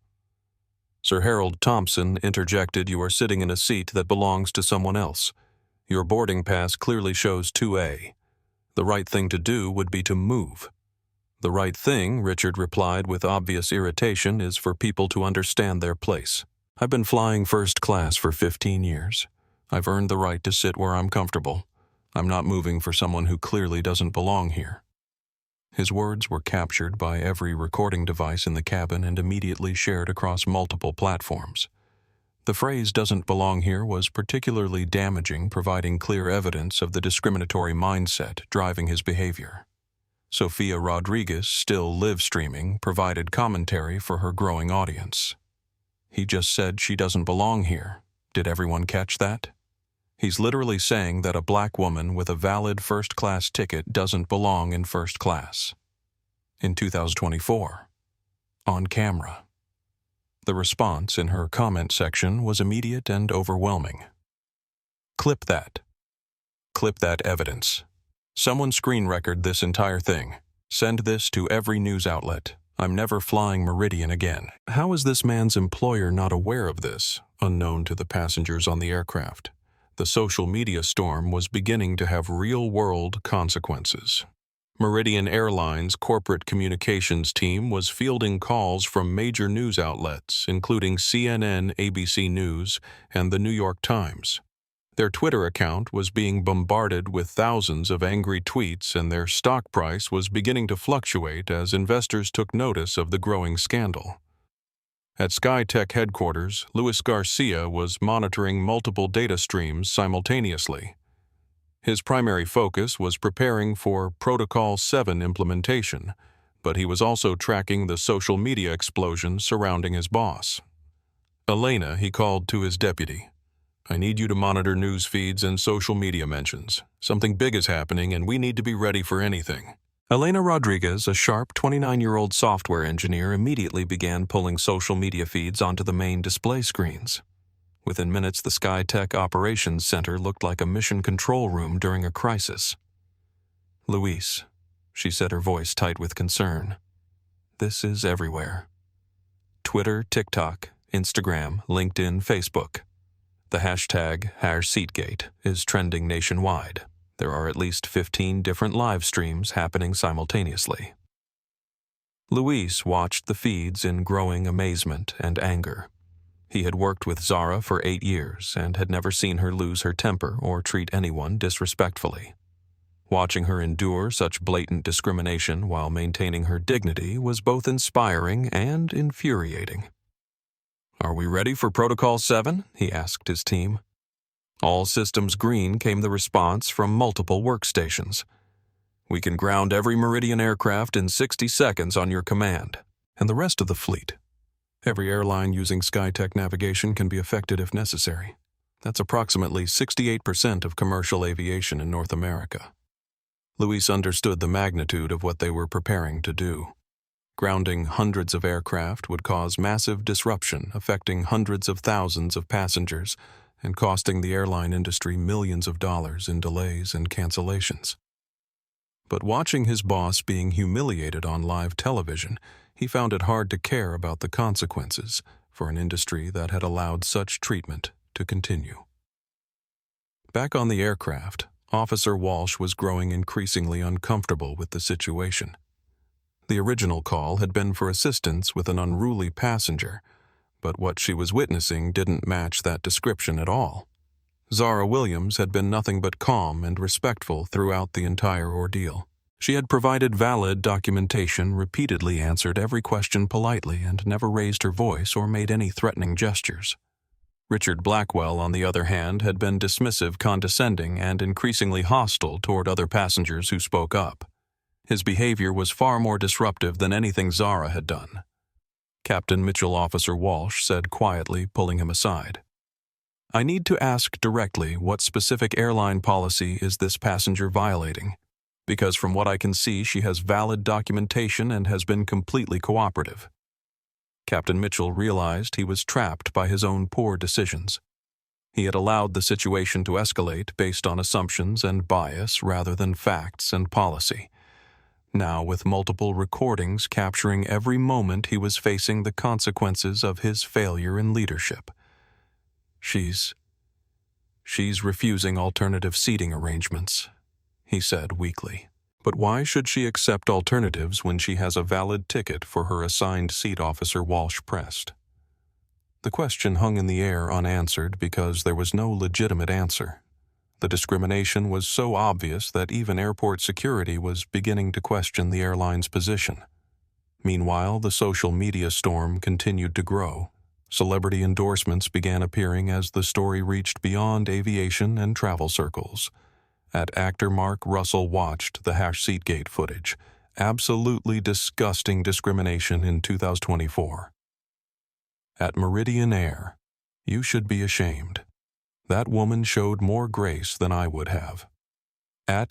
Sir Harold Thompson interjected, "You are sitting in a seat that belongs to someone else. Your boarding pass clearly shows 2A. The right thing to do would be to move." "The right thing," Richard replied with obvious irritation, "is for people to understand their place. I've been flying first class for 15 years. I've earned the right to sit where I'm comfortable. I'm not moving for someone who clearly doesn't belong here." His words were captured by every recording device in the cabin and immediately shared across multiple platforms. The phrase "doesn't belong here" was particularly damaging, providing clear evidence of the discriminatory mindset driving his behavior. Sophia Rodriguez, still live streaming, provided commentary for her growing audience. "He just said she doesn't belong here. Did everyone catch that? He's literally saying that a black woman with a valid first-class ticket doesn't belong in first class." In 2024. On camera. The response in her comment section was immediate and overwhelming. "Clip that. Clip that evidence. Someone screen record this entire thing. Send this to every news outlet. I'm never flying Meridian again." How is this man's employer not aware of this, unknown to the passengers on the aircraft? The social media storm was beginning to have real-world consequences. Meridian Airlines' corporate communications team was fielding calls from major news outlets, including CNN, ABC News, and the New York Times. Their Twitter account was being bombarded with thousands of angry tweets, and their stock price was beginning to fluctuate as investors took notice of the growing scandal. At SkyTech headquarters, Luis Garcia was monitoring multiple data streams simultaneously. His primary focus was preparing for Protocol 7 implementation, but he was also tracking the social media explosion surrounding his boss. Elena, he called to his deputy. I need you to monitor news feeds and social media mentions. Something big is happening and we need to be ready for anything. Elena Rodriguez, a sharp 29-year-old software engineer, immediately began pulling social media feeds onto the main display screens. Within minutes, the SkyTech Operations Center looked like a mission control room during a crisis. Luis, she said, her voice tight with concern. This is everywhere. Twitter, TikTok, Instagram, LinkedIn, Facebook. The hashtag #Seatgate is trending nationwide. There are at least 15 different live streams happening simultaneously. Luis watched the feeds in growing amazement and anger. He had worked with Zara for 8 years and had never seen her lose her temper or treat anyone disrespectfully. Watching her endure such blatant discrimination while maintaining her dignity was both inspiring and infuriating. Are we ready for Protocol 7? He asked his team. All systems green came the response from multiple workstations. We can ground every Meridian aircraft in 60 seconds on your command, and the rest of the fleet. Every airline using SkyTech navigation can be affected if necessary. That's approximately 68% of commercial aviation in North America. Luis understood the magnitude of what they were preparing to do. Grounding hundreds of aircraft would cause massive disruption, affecting hundreds of thousands of passengers and costing the airline industry millions of dollars in delays and cancellations. But watching his boss being humiliated on live television, he found it hard to care about the consequences for an industry that had allowed such treatment to continue. Back on the aircraft, Officer Walsh was growing increasingly uncomfortable with the situation. The original call had been for assistance with an unruly passenger, but what she was witnessing didn't match that description at all. Zara Williams had been nothing but calm and respectful throughout the entire ordeal. She had provided valid documentation, repeatedly answered every question politely, and never raised her voice or made any threatening gestures. Richard Blackwell, on the other hand, had been dismissive, condescending, and increasingly hostile toward other passengers who spoke up. His behavior was far more disruptive than anything Zara had done. Captain Mitchell Officer Walsh said quietly, pulling him aside. I need to ask directly what specific airline policy is this passenger violating, because from what I can see she has valid documentation and has been completely cooperative. Captain Mitchell realized he was trapped by his own poor decisions. He had allowed the situation to escalate based on assumptions and bias rather than facts and policy. Now, with multiple recordings capturing every moment, he was facing the consequences of his failure in leadership. She's refusing alternative seating arrangements, he said weakly. But why should she accept alternatives when she has a valid ticket for her assigned seat? Officer Walsh pressed. The question hung in the air unanswered because there was no legitimate answer. The discrimination was so obvious that even airport security was beginning to question the airline's position. Meanwhile, the social media storm continued to grow. Celebrity endorsements began appearing as the story reached beyond aviation and travel circles. Actor Mark Russell watched the #Seatgate footage. Absolutely disgusting discrimination in 2024. At Meridian Air, you should be ashamed. That woman showed more grace than I would have.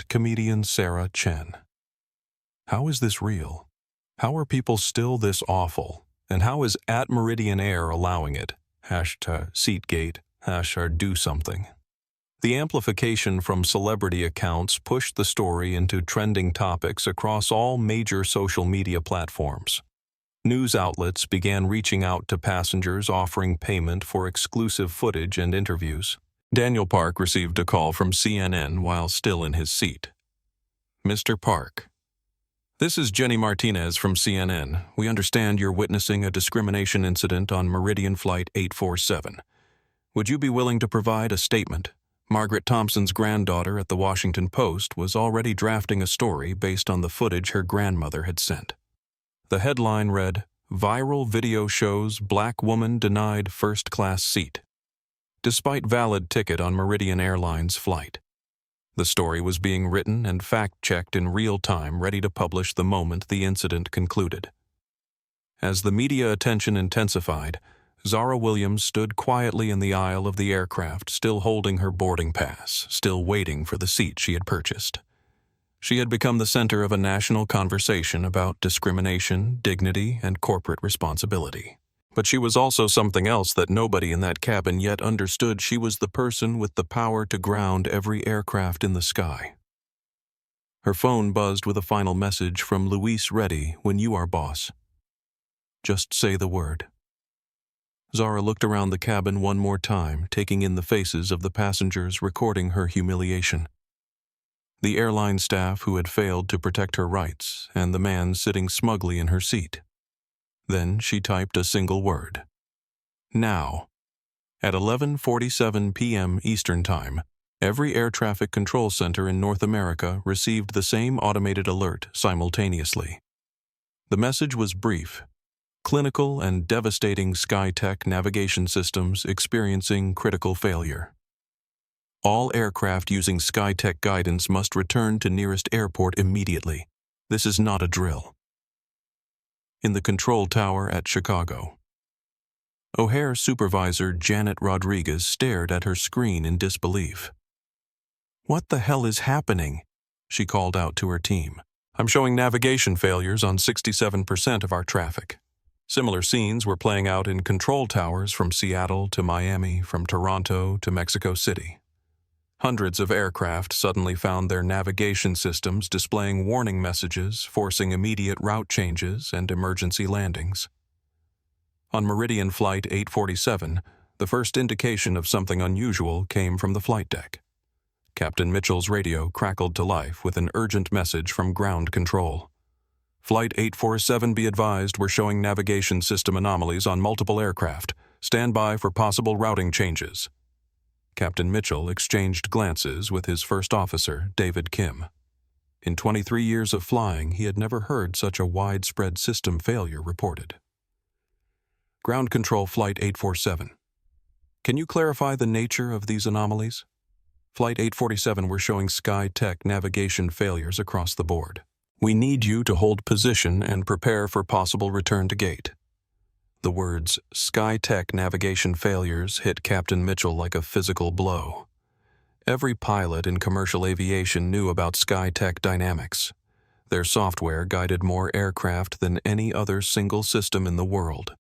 Comedian Sarah Chen. How is this real? How are people still this awful? And how is Meridian Air allowing it? #Seatgate, #do something. The amplification from celebrity accounts pushed the story into trending topics across all major social media platforms. News outlets began reaching out to passengers offering payment for exclusive footage and interviews. Daniel Park received a call from CNN while still in his seat. Mr. Park, This is Jenny Martinez from CNN. We understand you're witnessing a discrimination incident on Meridian Flight 847. Would you be willing to provide a statement? Margaret Thompson's granddaughter at the Washington Post was already drafting a story based on the footage her grandmother had sent. The headline read, "Viral video shows Black woman denied first-class seat, despite valid ticket on Meridian Airlines flight." The story was being written and fact-checked in real time, ready to publish the moment the incident concluded. As the media attention intensified, Zara Williams stood quietly in the aisle of the aircraft, still holding her boarding pass, still waiting for the seat she had purchased. She had become the center of a national conversation about discrimination, dignity, and corporate responsibility. But she was also something else that nobody in that cabin yet understood. She was the person with the power to ground every aircraft in the sky. Her phone buzzed with a final message from Luis Reddy, "When you are boss, just say the word." Zara looked around the cabin one more time, taking in the faces of the passengers, recording her humiliation. The airline staff who had failed to protect her rights, and the man sitting smugly in her seat. Then she typed a single word. Now. At 11:47 p.m. Eastern Time, every air traffic control center in North America received the same automated alert simultaneously. The message was brief. Clinical and devastating SkyTech navigation systems experiencing critical failure. All aircraft using SkyTech guidance must return to nearest airport immediately. This is not a drill. In the control tower at Chicago, O'Hare supervisor Janet Rodriguez stared at her screen in disbelief. "What the hell is happening?" she called out to her team. "I'm showing navigation failures on 67% of our traffic." Similar scenes were playing out in control towers from Seattle to Miami, from Toronto to Mexico City. Hundreds of aircraft suddenly found their navigation systems displaying warning messages, forcing immediate route changes and emergency landings. On Meridian Flight 847, the first indication of something unusual came from the flight deck. Captain Mitchell's radio crackled to life with an urgent message from ground control. "Flight 847, be advised, we're showing navigation system anomalies on multiple aircraft. Stand by for possible routing changes." Captain Mitchell exchanged glances with his first officer, David Kim. In 23 years of flying, he had never heard such a widespread system failure reported. Ground Control Flight 847. Can you clarify the nature of these anomalies? Flight 847, we're showing SkyTech navigation failures across the board. We need you to hold position and prepare for possible return to gate. The words SkyTech navigation failures hit Captain Mitchell like a physical blow. Every pilot in commercial aviation knew about SkyTech Dynamics. Their software guided more aircraft than any other single system in the world.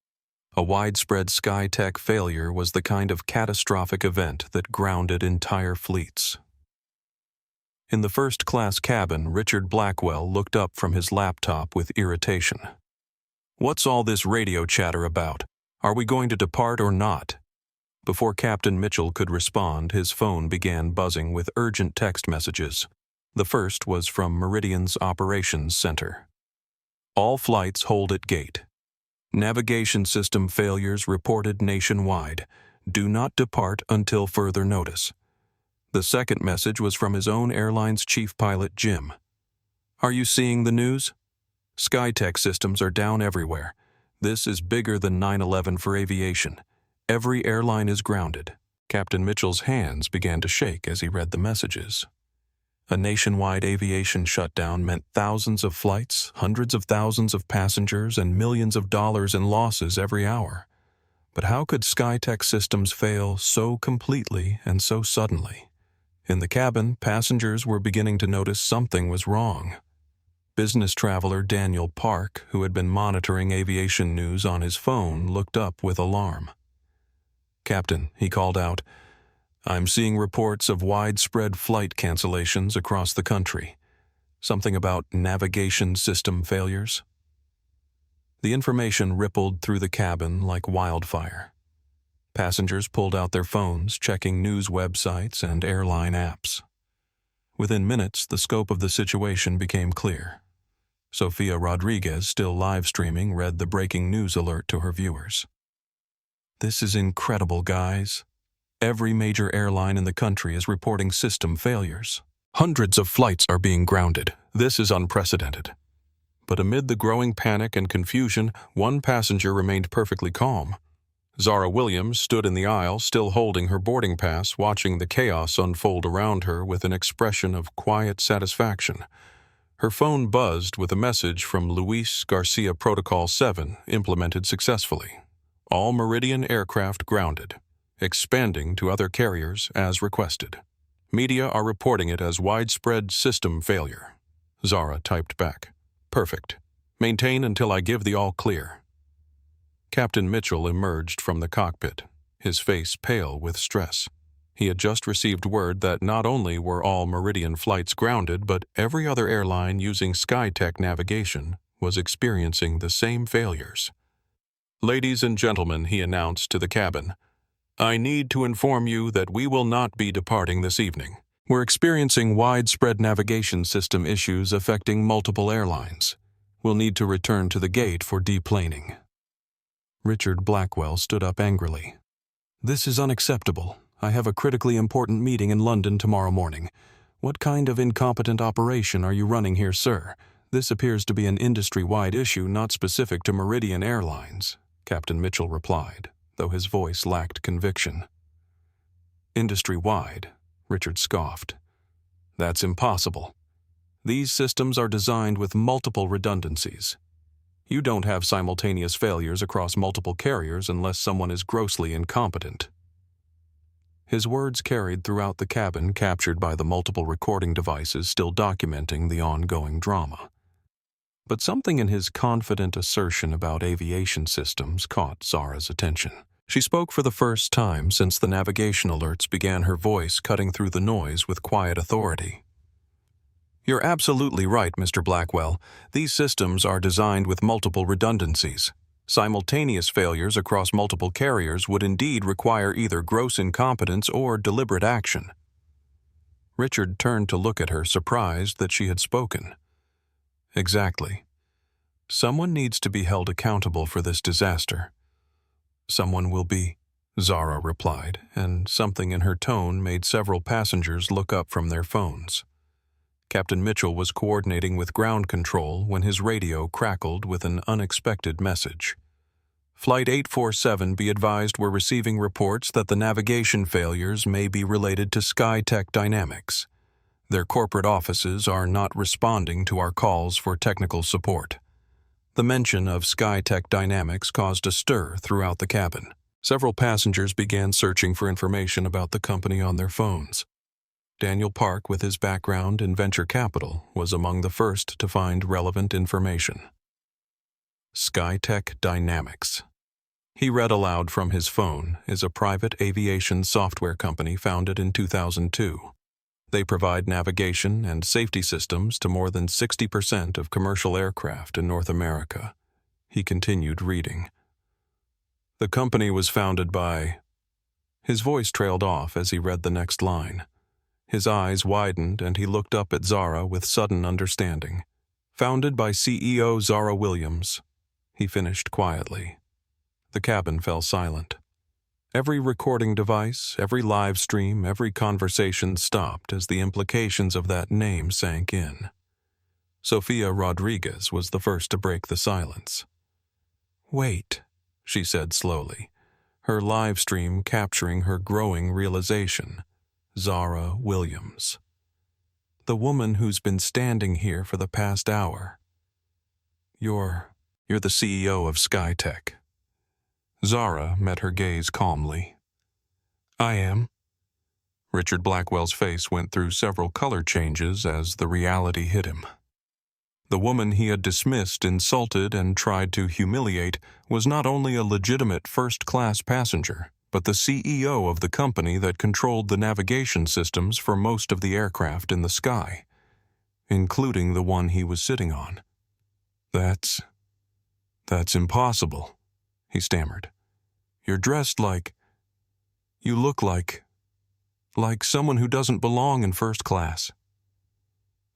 A widespread SkyTech failure was the kind of catastrophic event that grounded entire fleets. In the first-class cabin, Richard Blackwell looked up from his laptop with irritation. "What's all this radio chatter about? Are we going to depart or not?" Before Captain Mitchell could respond, his phone began buzzing with urgent text messages. The first was from Meridian's Operations Center. "All flights hold at gate. Navigation system failures reported nationwide. Do not depart until further notice." The second message was from his own airline's chief pilot, Jim. "Are you seeing the news? SkyTech systems are down everywhere. This is bigger than 9/11 for aviation. Every airline is grounded." Captain Mitchell's hands began to shake as he read the messages. A nationwide aviation shutdown meant thousands of flights, hundreds of thousands of passengers, and millions of dollars in losses every hour. But how could SkyTech systems fail so completely and so suddenly? In the cabin, passengers were beginning to notice something was wrong. Business traveler Daniel Park, who had been monitoring aviation news on his phone, looked up with alarm. "Captain," he called out, "I'm seeing reports of widespread flight cancellations across the country. Something about navigation system failures?" The information rippled through the cabin like wildfire. Passengers pulled out their phones, checking news websites and airline apps. Within minutes, the scope of the situation became clear. Sofia Rodriguez, still live streaming, read the breaking news alert to her viewers. This is incredible, guys. Every major airline in the country is reporting system failures. Hundreds of flights are being grounded. This is unprecedented. But amid the growing panic and confusion, one passenger remained perfectly calm. Zara Williams stood in the aisle, still holding her boarding pass, watching the chaos unfold around her with an expression of quiet satisfaction. Her phone buzzed with a message from Luis Garcia Protocol 7, implemented successfully. All Meridian aircraft grounded, expanding to other carriers as requested. Media are reporting it as widespread system failure. Zara typed back, "Perfect. Maintain until I give the all clear." Captain Mitchell emerged from the cockpit, his face pale with stress. He had just received word that not only were all Meridian flights grounded, but every other airline using SkyTech navigation was experiencing the same failures. "Ladies and gentlemen," he announced to the cabin, "I need to inform you that we will not be departing this evening. We're experiencing widespread navigation system issues affecting multiple airlines. We'll need to return to the gate for deplaning." Richard Blackwell stood up angrily. "This is unacceptable. I have a critically important meeting in London tomorrow morning. What kind of incompetent operation are you running here, sir? This appears to be an industry-wide issue not specific to Meridian Airlines," Captain Mitchell replied, though his voice lacked conviction. "Industry-wide?" Richard scoffed. "That's impossible. These systems are designed with multiple redundancies. You don't have simultaneous failures across multiple carriers unless someone is grossly incompetent." His words carried throughout the cabin, captured by the multiple recording devices still documenting the ongoing drama. But something in his confident assertion about aviation systems caught Zara's attention. She spoke for the first time since the navigation alerts began, her voice cutting through the noise with quiet authority. "You're absolutely right, Mr. Blackwell. These systems are designed with multiple redundancies. Simultaneous failures across multiple carriers would indeed require either gross incompetence or deliberate action." Richard turned to look at her, surprised that she had spoken. "Exactly. Someone needs to be held accountable for this disaster." "Someone will be," Zara replied, and something in her tone made several passengers look up from their phones. Captain Mitchell was coordinating with ground control when his radio crackled with an unexpected message. "Flight 847, be advised we're receiving reports that the navigation failures may be related to SkyTech Dynamics. Their corporate offices are not responding to our calls for technical support." The mention of SkyTech Dynamics caused a stir throughout the cabin. Several passengers began searching for information about the company on their phones. Daniel Park, with his background in venture capital, was among the first to find relevant information. SkyTech Dynamics. He read aloud from his phone, is a private aviation software company founded in 2002. They provide navigation and safety systems to more than 60% of commercial aircraft in North America. He continued reading. "The company was founded by..." His voice trailed off as he read the next line. His eyes widened and he looked up at Zara with sudden understanding. "Founded by CEO Zara Williams," he finished quietly. The cabin fell silent. Every recording device, every live stream, every conversation stopped as the implications of that name sank in. Sofia Rodriguez was the first to break the silence. "Wait," she said slowly, her live stream capturing her growing realization. Zara Williams. The woman who's been standing here for the past hour. You're the CEO of SkyTech." Zara met her gaze calmly. "I am." Richard Blackwell's face went through several color changes as the reality hit him. The woman he had dismissed, insulted, and tried to humiliate was not only a legitimate first-class passenger, but the CEO of the company that controlled the navigation systems for most of the aircraft in the sky, including the one he was sitting on. That's impossible," he stammered. "You're dressed like... You look like someone who doesn't belong in first class."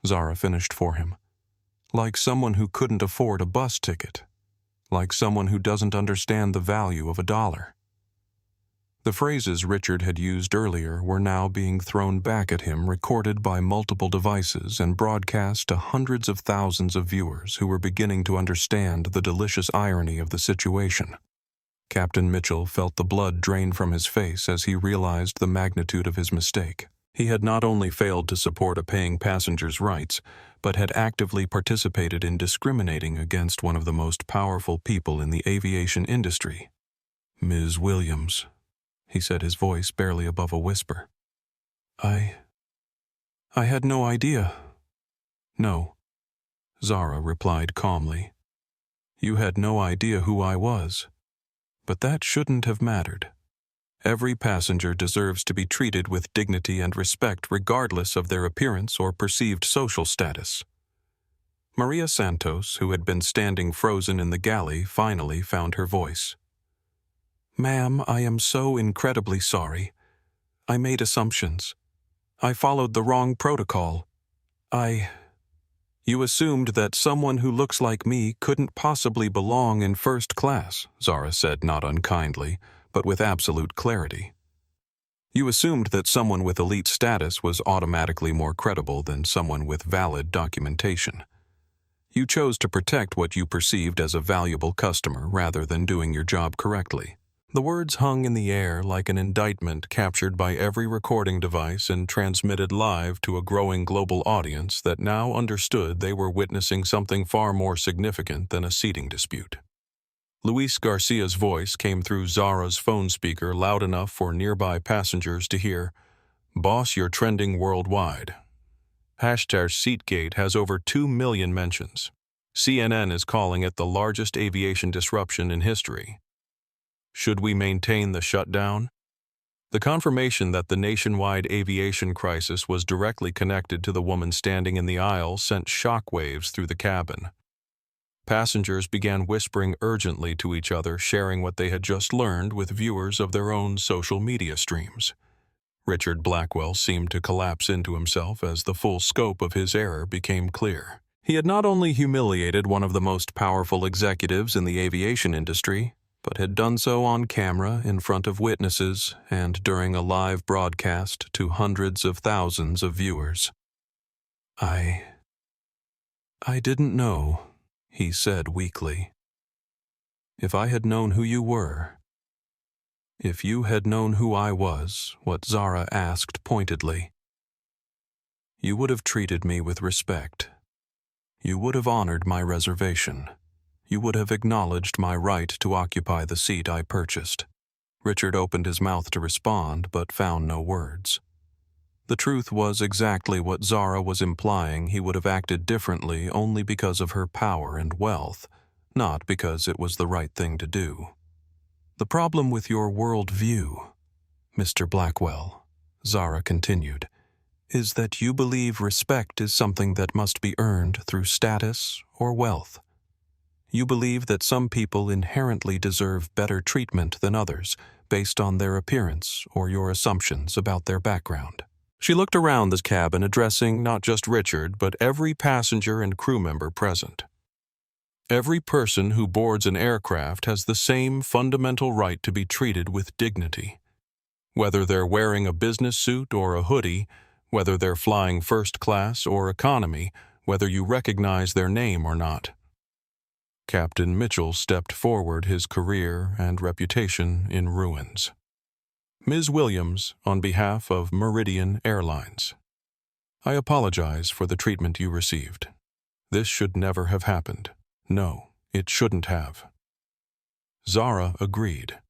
Zara finished for him. like someone who couldn't afford a bus ticket, like someone who doesn't understand the value of $1. The phrases Richard had used earlier were now being thrown back at him, recorded by multiple devices and broadcast to hundreds of thousands of viewers who were beginning to understand the delicious irony of the situation. Captain Mitchell felt the blood drain from his face as he realized the magnitude of his mistake. He had not only failed to support a paying passenger's rights, but had actively participated in discriminating against one of the most powerful people in the aviation industry. "Ms. Williams," he said, his voice barely above a whisper. I had no idea." "No," Zara replied calmly. "You had no idea who I was. But that shouldn't have mattered. Every passenger deserves to be treated with dignity and respect regardless of their appearance or perceived social status." Maria Santos, who had been standing frozen in the galley, finally found her voice. "Ma'am, I am so incredibly sorry. I made assumptions. I followed the wrong protocol. You assumed that someone who looks like me couldn't possibly belong in first class," Zara said, not unkindly, but with absolute clarity. "You assumed that someone with elite status was automatically more credible than someone with valid documentation. You chose to protect what you perceived as a valuable customer rather than doing your job correctly." The words hung in the air like an indictment captured by every recording device and transmitted live to a growing global audience that now understood they were witnessing something far more significant than a seating dispute. Luis Garcia's voice came through Zara's phone speaker loud enough for nearby passengers to hear. "Boss, you're trending worldwide. #Seatgate has over 2 million mentions. CNN is calling it the largest aviation disruption in history. Should we maintain the shutdown?" The confirmation that the nationwide aviation crisis was directly connected to the woman standing in the aisle sent shockwaves through the cabin. Passengers began whispering urgently to each other, sharing what they had just learned with viewers of their own social media streams. Richard Blackwell seemed to collapse into himself as the full scope of his error became clear. He had not only humiliated one of the most powerful executives in the aviation industry, but had done so on camera in front of witnesses and during a live broadcast to hundreds of thousands of viewers. I didn't know," he said weakly. "If I had known who you were, if you had known who I was," what Zara asked pointedly, "you would have treated me with respect. You would have honored my reservation. You would have acknowledged my right to occupy the seat I purchased." Richard opened his mouth to respond, but found no words. The truth was exactly what Zara was implying. He would have acted differently only because of her power and wealth, not because it was the right thing to do. "The problem with your worldview, Mr. Blackwell," Zara continued, "is that you believe respect is something that must be earned through status or wealth. You believe that some people inherently deserve better treatment than others based on their appearance or your assumptions about their background." She looked around the cabin, addressing not just Richard, but every passenger and crew member present. "Every person who boards an aircraft has the same fundamental right to be treated with dignity. Whether they're wearing a business suit or a hoodie, whether they're flying first class or economy, whether you recognize their name or not." Captain Mitchell stepped forward, his career and reputation in ruins. "Ms. Williams, on behalf of Meridian Airlines, I apologize for the treatment you received. This should never have happened. No, it shouldn't have." Zara agreed.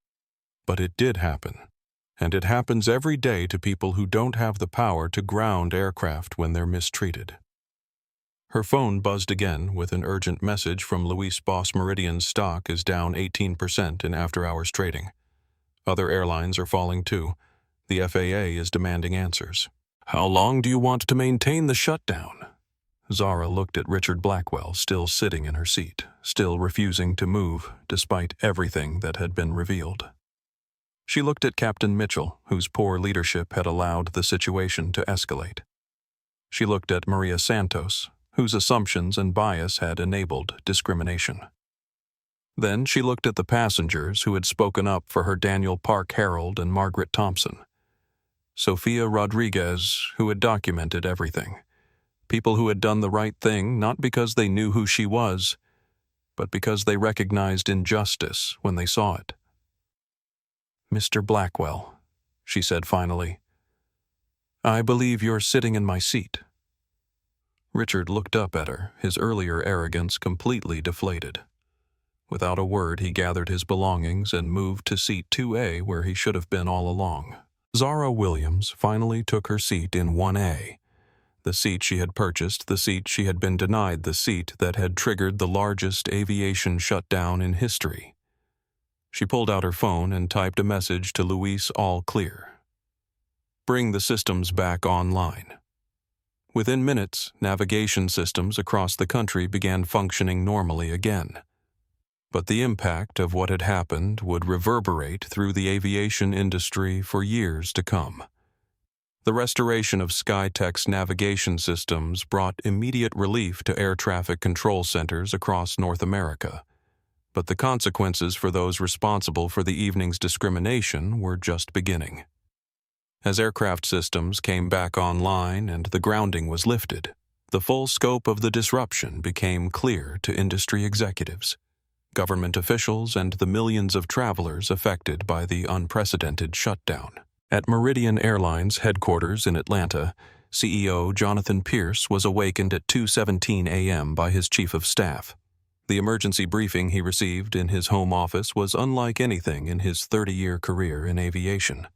But it did happen, and it happens every day to people who don't have the power to ground aircraft when they're mistreated. Her phone buzzed again with an urgent message from Luis. "Boss, Meridian's stock is down 18% in after-hours trading. Other airlines are falling too. The FAA is demanding answers." "How long do you want to maintain the shutdown?" Zara looked at Richard Blackwell, still sitting in her seat, still refusing to move despite everything that had been revealed. She looked at Captain Mitchell, whose poor leadership had allowed the situation to escalate. She looked at Maria Santos, whose assumptions and bias had enabled discrimination. Then she looked at the passengers who had spoken up for her: Daniel Park Harold and Margaret Thompson. Sofia Rodriguez, who had documented everything. People who had done the right thing not because they knew who she was, but because they recognized injustice when they saw it. "Mr. Blackwell," she said finally, "I believe you're sitting in my seat." Richard looked up at her, his earlier arrogance completely deflated. Without a word, he gathered his belongings and moved to seat 2A, where he should have been all along. Zara Williams finally took her seat in 1A, the seat she had purchased, the seat she had been denied, the seat that had triggered the largest aviation shutdown in history. She pulled out her phone and typed a message to Luis: "All clear. Bring the systems back online." Within minutes, navigation systems across the country began functioning normally again. But the impact of what had happened would reverberate through the aviation industry for years to come. The restoration of SkyTech's navigation systems brought immediate relief to air traffic control centers across North America, but the consequences for those responsible for the evening's discrimination were just beginning. As aircraft systems came back online and the grounding was lifted, the full scope of the disruption became clear to industry executives, government officials, and the millions of travelers affected by the unprecedented shutdown. At Meridian Airlines headquarters in Atlanta, CEO Jonathan Pierce was awakened at 2:17 a.m. by his chief of staff. The emergency briefing he received in his home office was unlike anything in his 30-year career in aviation.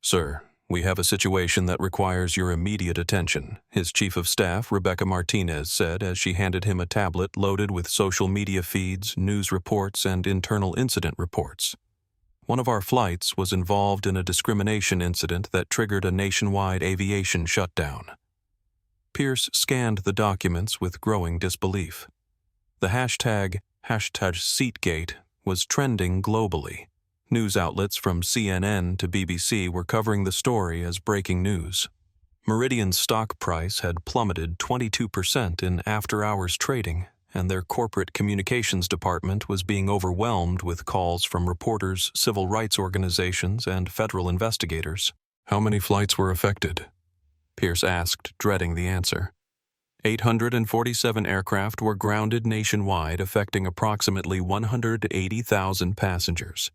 "Sir, we have a situation that requires your immediate attention," his chief of staff, Rebecca Martinez, said as she handed him a tablet loaded with social media feeds, news reports, and internal incident reports. "One of our flights was involved in a discrimination incident that triggered a nationwide aviation shutdown." Pierce scanned the documents with growing disbelief. The hashtag #Seatgate was trending globally. News outlets from CNN to BBC were covering the story as breaking news. Meridian's stock price had plummeted 22% in after-hours trading, and their corporate communications department was being overwhelmed with calls from reporters, civil rights organizations, and federal investigators. "How many flights were affected?" Pierce asked, dreading the answer. 847 aircraft were grounded nationwide, affecting approximately 180,000 passengers.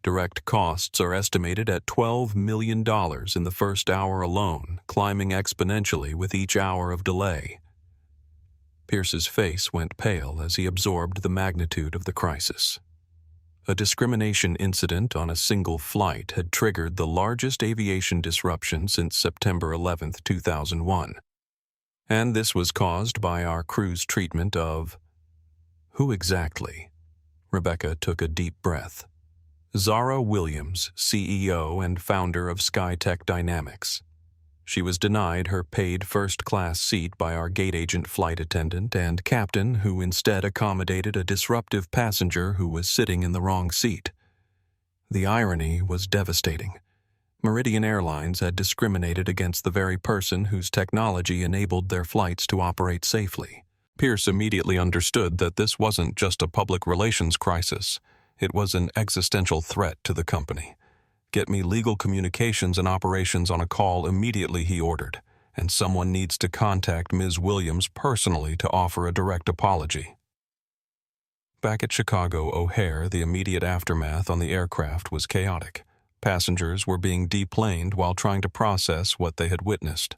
Direct costs are estimated at $12 million in the first hour alone, climbing exponentially with each hour of delay. Pierce's face went pale as he absorbed the magnitude of the crisis. A discrimination incident on a single flight had triggered the largest aviation disruption since September 11, 2001. And this was caused by our crew's treatment of... Who exactly? Rebecca took a deep breath. Zara Williams, CEO and founder of SkyTech Dynamics. She was denied her paid first-class seat by our gate agent flight attendant and captain, who instead accommodated a disruptive passenger who was sitting in the wrong seat. The irony was devastating. Meridian Airlines had discriminated against the very person whose technology enabled their flights to operate safely. Pierce immediately understood that this wasn't just a public relations crisis. It was an existential threat to the company. "Get me legal communications and operations on a call immediately," he ordered, "and someone needs to contact Ms. Williams personally to offer a direct apology." Back at Chicago O'Hare, the immediate aftermath on the aircraft was chaotic. Passengers were being deplaned while trying to process what they had witnessed.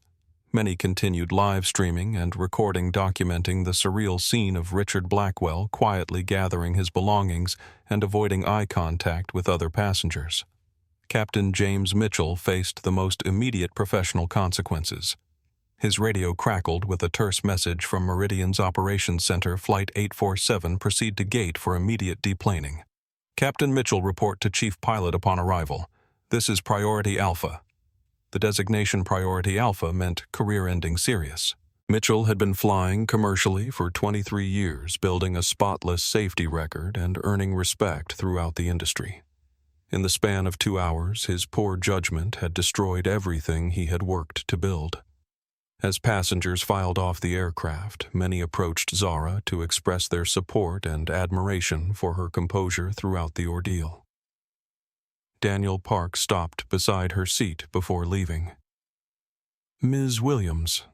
Many continued live streaming and recording, documenting the surreal scene of Richard Blackwell quietly gathering his belongings and avoiding eye contact with other passengers. Captain James Mitchell faced the most immediate professional consequences. His radio crackled with a terse message from Meridian's Operations Center, Flight 847, proceed to gate for immediate deplaning. "Captain Mitchell, report to Chief Pilot upon arrival. This is Priority Alpha." The designation Priority Alpha meant career-ending serious. Mitchell had been flying commercially for 23 years, building a spotless safety record and earning respect throughout the industry. In the span of 2 hours, his poor judgment had destroyed everything he had worked to build. As passengers filed off the aircraft, many approached Zara to express their support and admiration for her composure throughout the ordeal. Daniel Park stopped beside her seat before leaving. "Ms. Williams,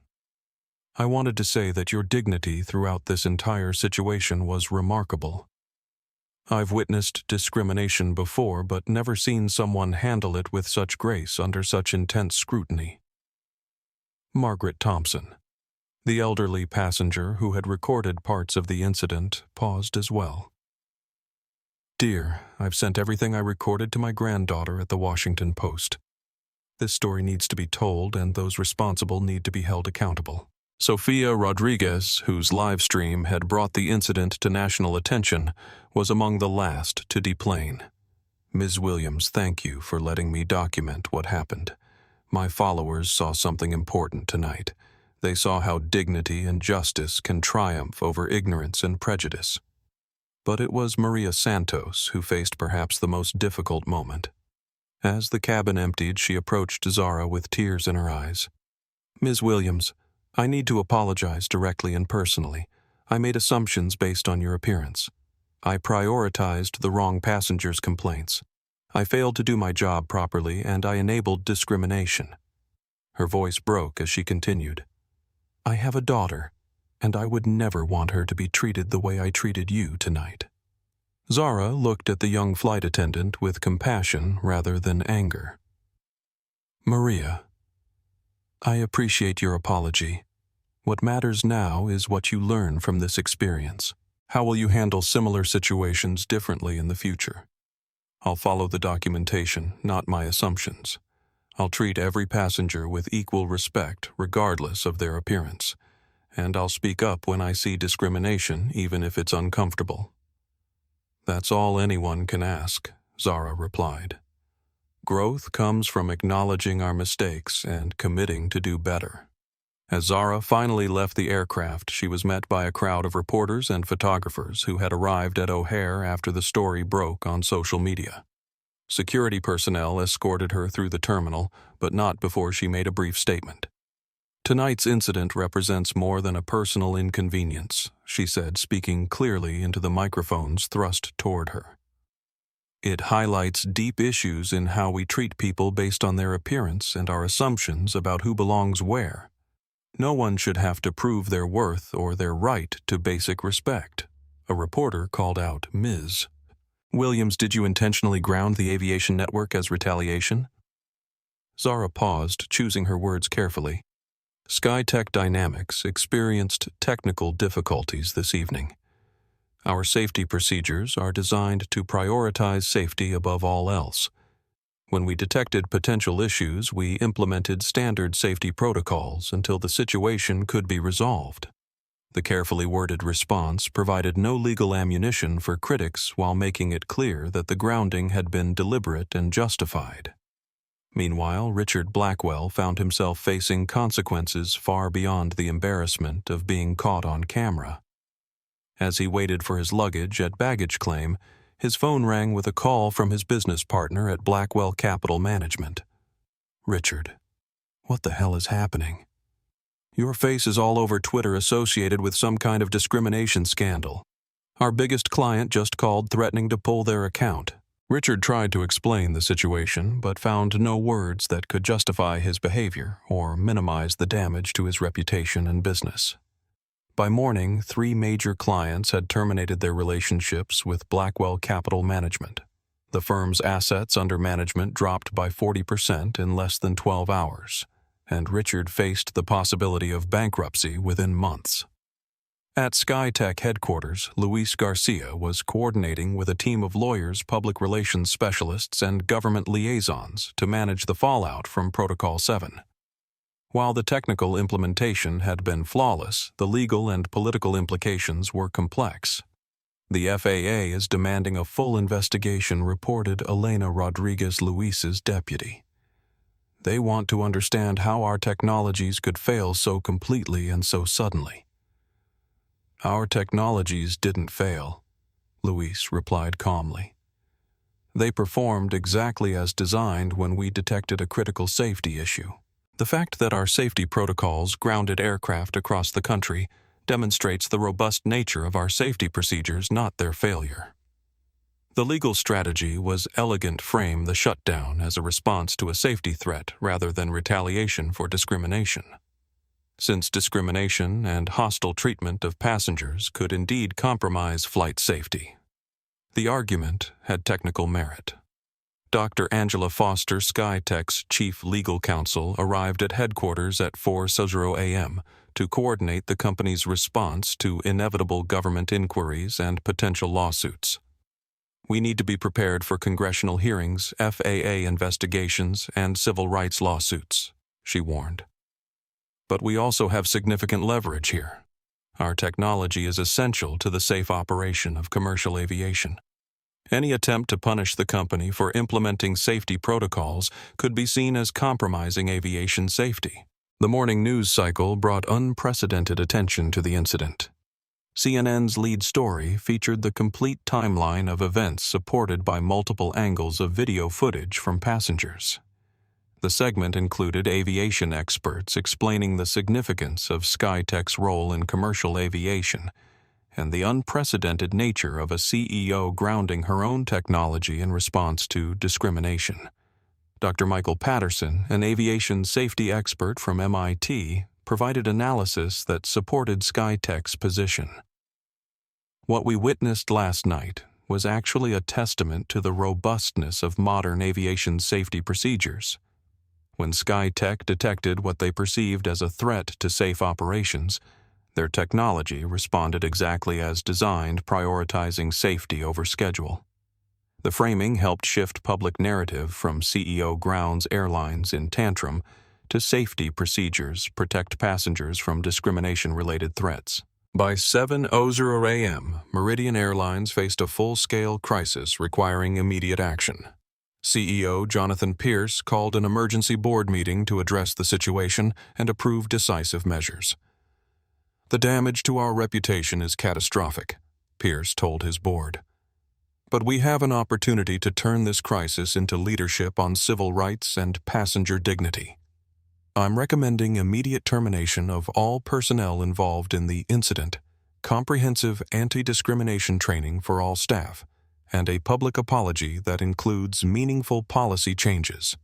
I wanted to say that your dignity throughout this entire situation was remarkable. I've witnessed discrimination before, but never seen someone handle it with such grace under such intense scrutiny." Margaret Thompson, the elderly passenger who had recorded parts of the incident, paused as well. "Dear, I've sent everything I recorded to my granddaughter at the Washington Post. This story needs to be told, and those responsible need to be held accountable." Sofia Rodriguez, whose live stream had brought the incident to national attention, was among the last to deplane. "Ms. Williams, thank you for letting me document what happened. My followers saw something important tonight. They saw how dignity and justice can triumph over ignorance and prejudice." But it was Maria Santos who faced perhaps the most difficult moment. As the cabin emptied, she approached Zara with tears in her eyes. "Ms. Williams, I need to apologize directly and personally. I made assumptions based on your appearance. I prioritized the wrong passengers' complaints. I failed to do my job properly, and I enabled discrimination." Her voice broke as she continued. "I have a daughter, and I would never want her to be treated the way I treated you tonight." Zara looked at the young flight attendant with compassion rather than anger. "Maria, I appreciate your apology. What matters now is what you learn from this experience. How will you handle similar situations differently in the future? I'll follow the documentation, not my assumptions. I'll treat every passenger with equal respect regardless of their appearance, and I'll speak up when I see discrimination, even if it's uncomfortable." "That's all anyone can ask," Zara replied. "Growth comes from acknowledging our mistakes and committing to do better." As Zara finally left the aircraft, she was met by a crowd of reporters and photographers who had arrived at O'Hare after the story broke on social media. Security personnel escorted her through the terminal, but not before she made a brief statement. "Tonight's incident represents more than a personal inconvenience," she said, speaking clearly into the microphones thrust toward her. "It highlights deep issues in how we treat people based on their appearance and our assumptions about who belongs where. No one should have to prove their worth or their right to basic respect." A reporter called out, "Ms. Williams, did you intentionally ground the aviation network as retaliation?" Zara paused, choosing her words carefully. "SkyTech Dynamics experienced technical difficulties this evening. Our safety procedures are designed to prioritize safety above all else. When we detected potential issues, we implemented standard safety protocols until the situation could be resolved." The carefully worded response provided no legal ammunition for critics while making it clear that the grounding had been deliberate and justified. Meanwhile, Richard Blackwell found himself facing consequences far beyond the embarrassment of being caught on camera. As he waited for his luggage at baggage claim, his phone rang with a call from his business partner at Blackwell Capital Management. "Richard, what the hell is happening? Your face is all over Twitter associated with some kind of discrimination scandal. Our biggest client just called threatening to pull their account." Richard tried to explain the situation, but found no words that could justify his behavior or minimize the damage to his reputation and business. By morning, 3 major clients had terminated their relationships with Blackwell Capital Management. The firm's assets under management dropped by 40% in less than 12 hours, and Richard faced the possibility of bankruptcy within months. At SkyTech headquarters, Luis Garcia was coordinating with a team of lawyers, public relations specialists, and government liaisons to manage the fallout from Protocol 7. While the technical implementation had been flawless, the legal and political implications were complex. The FAA is demanding a full investigation, reported Elena Rodriguez Luis's deputy. They want to understand how our technologies could fail so completely and so suddenly. "Our technologies didn't fail," Luis replied calmly. "They performed exactly as designed when we detected a critical safety issue. The fact that our safety protocols grounded aircraft across the country demonstrates the robust nature of our safety procedures, not their failure. The legal strategy was elegant frame the shutdown as a response to a safety threat rather than retaliation for discrimination. Since discrimination and hostile treatment of passengers could indeed compromise flight safety, the argument had technical merit. Dr. Angela Foster, SkyTech's chief legal counsel, arrived at headquarters at 4:00 a.m. to coordinate the company's response to inevitable government inquiries and potential lawsuits. "We need to be prepared for congressional hearings, FAA investigations, and civil rights lawsuits," she warned. "But we also have significant leverage here. Our technology is essential to the safe operation of commercial aviation. Any attempt to punish the company for implementing safety protocols could be seen as compromising aviation safety." The morning news cycle brought unprecedented attention to the incident. CNN's lead story featured the complete timeline of events supported by multiple angles of video footage from passengers. The segment included aviation experts explaining the significance of SkyTech's role in commercial aviation and the unprecedented nature of a CEO grounding her own technology in response to discrimination. Dr. Michael Patterson, an aviation safety expert from MIT, provided analysis that supported SkyTech's position. "What we witnessed last night was actually a testament to the robustness of modern aviation safety procedures. When SkyTech detected what they perceived as a threat to safe operations, their technology responded exactly as designed, prioritizing safety over schedule. The framing helped shift public narrative from CEO grounds airlines in tantrum to safety procedures protect passengers from discrimination-related threats." By 7:00 a.m., Meridian Airlines faced a full-scale crisis requiring immediate action. CEO Jonathan Pierce called an emergency board meeting to address the situation and approve decisive measures. "The damage to our reputation is catastrophic," Pierce told his board. "But we have an opportunity to turn this crisis into leadership on civil rights and passenger dignity. I'm recommending immediate termination of all personnel involved in the incident, comprehensive anti-discrimination training for all staff, and a public apology that includes meaningful policy changes."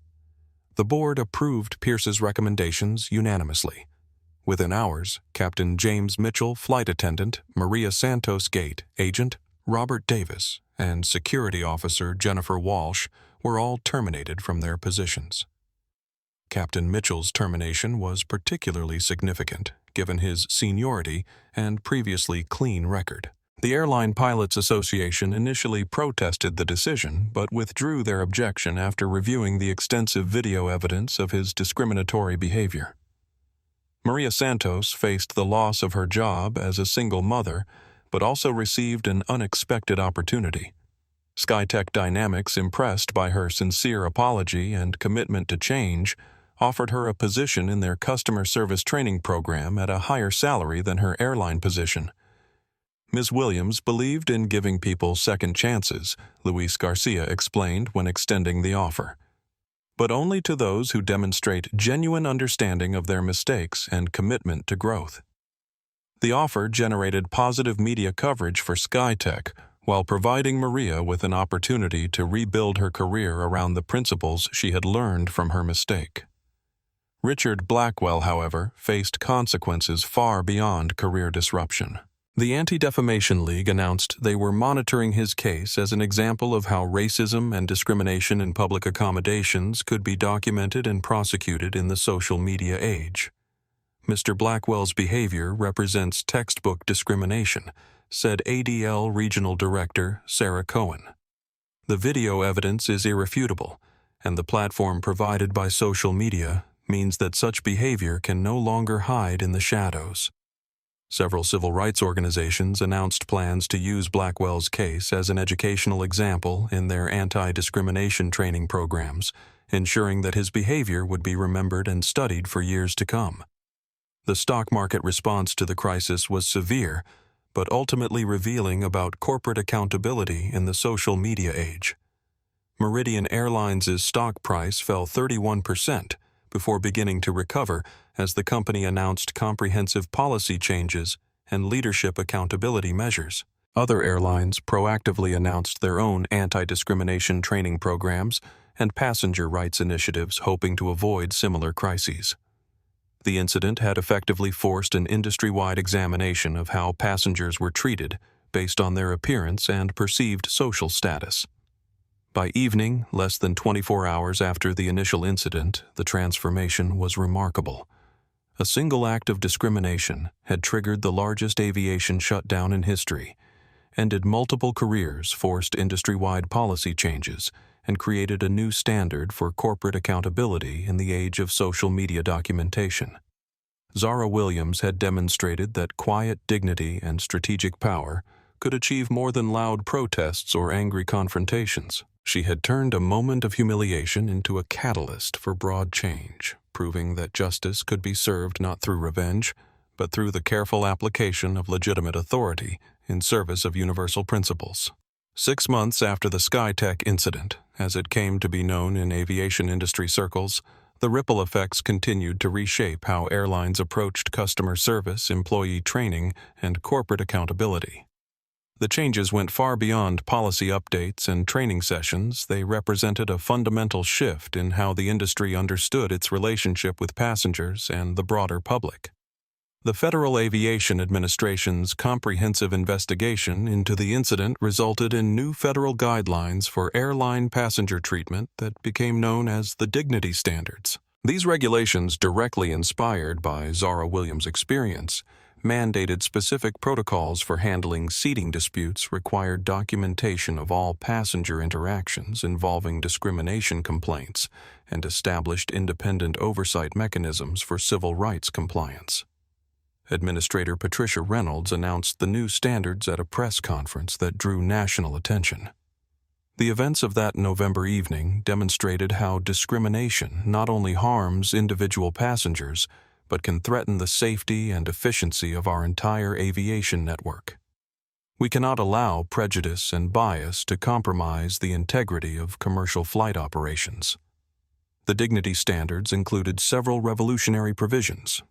The board approved Pierce's recommendations unanimously. Within hours, Captain James Mitchell, flight attendant, Maria Santos Gate, agent, Robert Davis, and security officer Jennifer Walsh were all terminated from their positions. Captain Mitchell's termination was particularly significant, given his seniority and previously clean record. The Airline Pilots Association initially protested the decision, but withdrew their objection after reviewing the extensive video evidence of his discriminatory behavior. Maria Santos faced the loss of her job as a single mother, but also received an unexpected opportunity. SkyTech Dynamics, impressed by her sincere apology and commitment to change, offered her a position in their customer service training program at a higher salary than her airline position. Ms. Williams believed in giving people second chances, Luis Garcia explained when extending the offer, but only to those who demonstrate genuine understanding of their mistakes and commitment to growth. The offer generated positive media coverage for SkyTech while providing Maria with an opportunity to rebuild her career around the principles she had learned from her mistake. Richard Blackwell, however, faced consequences far beyond career disruption. The Anti-Defamation League announced they were monitoring his case as an example of how racism and discrimination in public accommodations could be documented and prosecuted in the social media age. "Mr. Blackwell's behavior represents textbook discrimination," said ADL Regional Director Sarah Cohen. "The video evidence is irrefutable, and the platform provided by social media means that such behavior can no longer hide in the shadows." Several civil rights organizations announced plans to use Blackwell's case as an educational example in their anti-discrimination training programs, ensuring that his behavior would be remembered and studied for years to come. The stock market response to the crisis was severe, but ultimately revealing about corporate accountability in the social media age. Meridian Airlines' stock price fell 31%, before beginning to recover as the company announced comprehensive policy changes and leadership accountability measures. Other airlines proactively announced their own anti-discrimination training programs and passenger rights initiatives hoping to avoid similar crises. The incident had effectively forced an industry-wide examination of how passengers were treated based on their appearance and perceived social status. By evening, less than 24 hours after the initial incident, the transformation was remarkable. A single act of discrimination had triggered the largest aviation shutdown in history, ended multiple careers, forced industry-wide policy changes, and created a new standard for corporate accountability in the age of social media documentation. Zara Williams had demonstrated that quiet dignity and strategic power could achieve more than loud protests or angry confrontations. She had turned a moment of humiliation into a catalyst for broad change, proving that justice could be served not through revenge, but through the careful application of legitimate authority in service of universal principles. 6 months after the SkyTech incident, as it came to be known in aviation industry circles, the ripple effects continued to reshape how airlines approached customer service, employee training, and corporate accountability. The changes went far beyond policy updates and training sessions. They represented a fundamental shift in how the industry understood its relationship with passengers and the broader public. The Federal Aviation Administration's comprehensive investigation into the incident resulted in new federal guidelines for airline passenger treatment that became known as the Dignity Standards. These regulations, directly inspired by Zara Williams' experience, mandated specific protocols for handling seating disputes, required documentation of all passenger interactions involving discrimination complaints, and established independent oversight mechanisms for civil rights compliance. Administrator Patricia Reynolds announced the new standards at a press conference that drew national attention. The events of that November evening demonstrated how discrimination not only harms individual passengers, but can threaten the safety and efficiency of our entire aviation network. We cannot allow prejudice and bias to compromise the integrity of commercial flight operations. The dignity standards included several revolutionary provisions.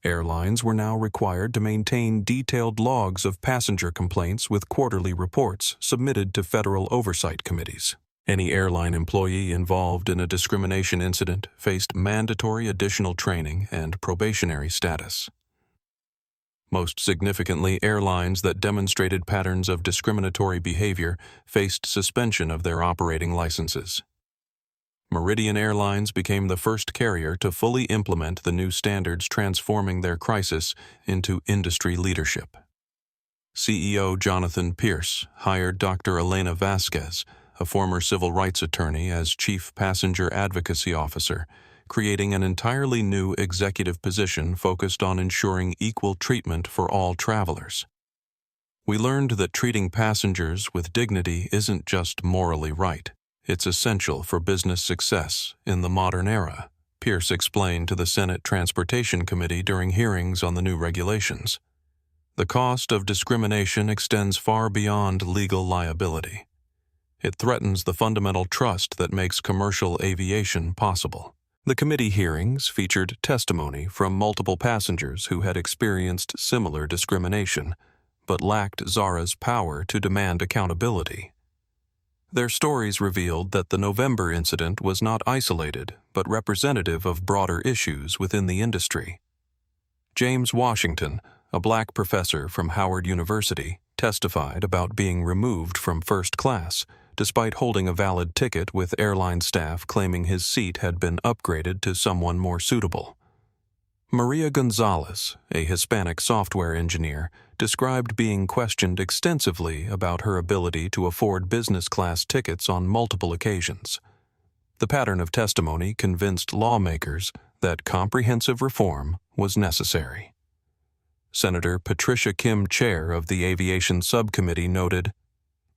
Airlines were now required to maintain detailed logs of passenger complaints with quarterly reports submitted to federal oversight committees. Any airline employee involved in a discrimination incident faced mandatory additional training and probationary status. Most significantly, airlines that demonstrated patterns of discriminatory behavior faced suspension of their operating licenses. Meridian Airlines became the first carrier to fully implement the new standards, transforming their crisis into industry leadership. CEO Jonathan Pierce hired Dr. Elena Vasquez, a former civil rights attorney, as Chief Passenger Advocacy Officer, creating an entirely new executive position focused on ensuring equal treatment for all travelers. We learned that treating passengers with dignity isn't just morally right. It's essential for business success in the modern era, Pierce explained to the Senate Transportation Committee during hearings on the new regulations. The cost of discrimination extends far beyond legal liability. It threatens the fundamental trust that makes commercial aviation possible. The committee hearings featured testimony from multiple passengers who had experienced similar discrimination, but lacked Zara's power to demand accountability. Their stories revealed that the November incident was not isolated, but representative of broader issues within the industry. James Washington, a black professor from Howard University, testified about being removed from first class, despite holding a valid ticket, with airline staff claiming his seat had been upgraded to someone more suitable. Maria Gonzalez, a Hispanic software engineer, described being questioned extensively about her ability to afford business-class tickets on multiple occasions. The pattern of testimony convinced lawmakers that comprehensive reform was necessary. Senator Patricia Kim, chair of the Aviation Subcommittee, noted,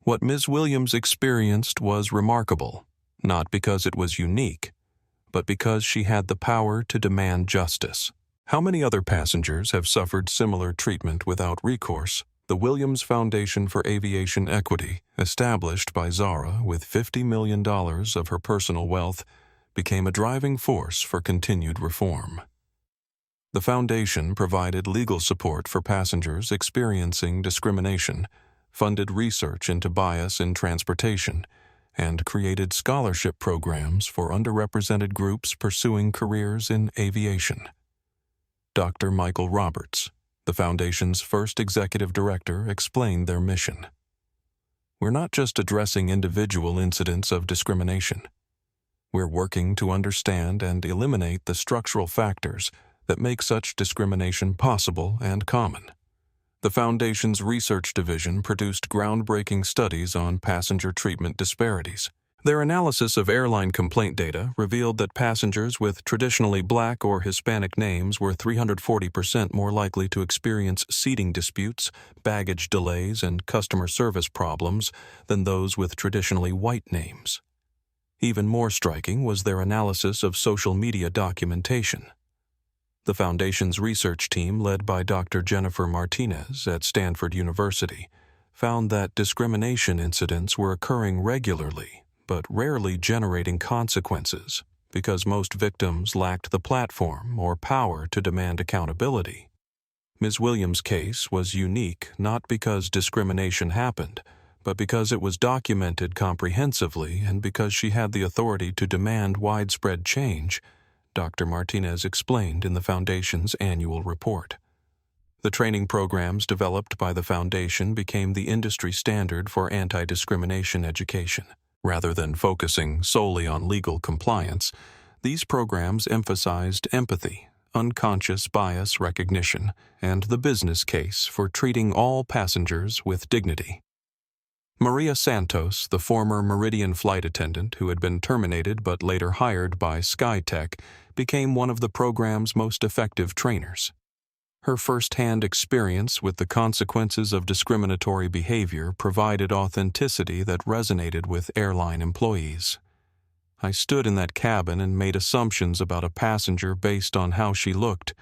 "What Ms. Williams experienced was remarkable, not because it was unique, but because she had the power to demand justice." How many other passengers have suffered similar treatment without recourse? The Williams Foundation for Aviation Equity, established by Zara with $50 million of her personal wealth, became a driving force for continued reform. The Foundation provided legal support for passengers experiencing discrimination, funded research into bias in transportation, and created scholarship programs for underrepresented groups pursuing careers in aviation. Dr. Michael Roberts, the Foundation's first executive director, explained their mission. We're not just addressing individual incidents of discrimination. We're working to understand and eliminate the structural factors that make such discrimination possible and common. The Foundation's research division produced groundbreaking studies on passenger treatment disparities. Their analysis of airline complaint data revealed that passengers with traditionally Black or Hispanic names were 340% more likely to experience seating disputes, baggage delays, and customer service problems than those with traditionally white names. Even more striking was their analysis of social media documentation. The Foundation's research team, led by Dr. Jennifer Martinez at Stanford University, found that discrimination incidents were occurring regularly, but rarely generating consequences because most victims lacked the platform or power to demand accountability. Ms. Williams' case was unique not because discrimination happened, but because it was documented comprehensively and because she had the authority to demand widespread change, Dr. Martinez explained in the Foundation's annual report. The training programs developed by the Foundation became the industry standard for anti-discrimination education. Rather than focusing solely on legal compliance, these programs emphasized empathy, unconscious bias recognition, and the business case for treating all passengers with dignity. Maria Santos, the former Meridian flight attendant who had been terminated but later hired by SkyTech, became one of the program's most effective trainers. Her first-hand experience with the consequences of discriminatory behavior provided authenticity that resonated with airline employees. I stood in that cabin and made assumptions about a passenger based on how she looked,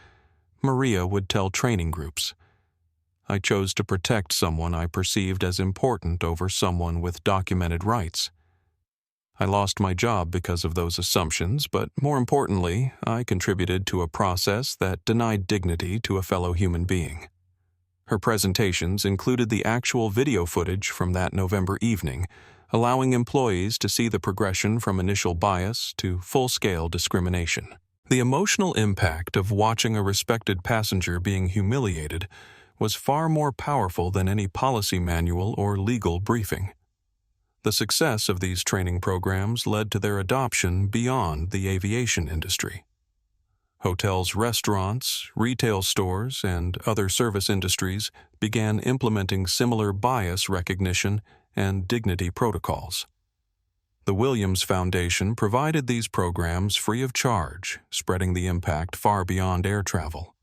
Maria would tell training groups. I chose to protect someone I perceived as important over someone with documented rights. I lost my job because of those assumptions, but more importantly, I contributed to a process that denied dignity to a fellow human being. Her presentations included the actual video footage from that November evening, allowing employees to see the progression from initial bias to full-scale discrimination. The emotional impact of watching a respected passenger being humiliated was far more powerful than any policy manual or legal briefing. The success of these training programs led to their adoption beyond the aviation industry. Hotels, restaurants, retail stores, and other service industries began implementing similar bias recognition and dignity protocols. The Williams Foundation provided these programs free of charge, spreading the impact far beyond air travel.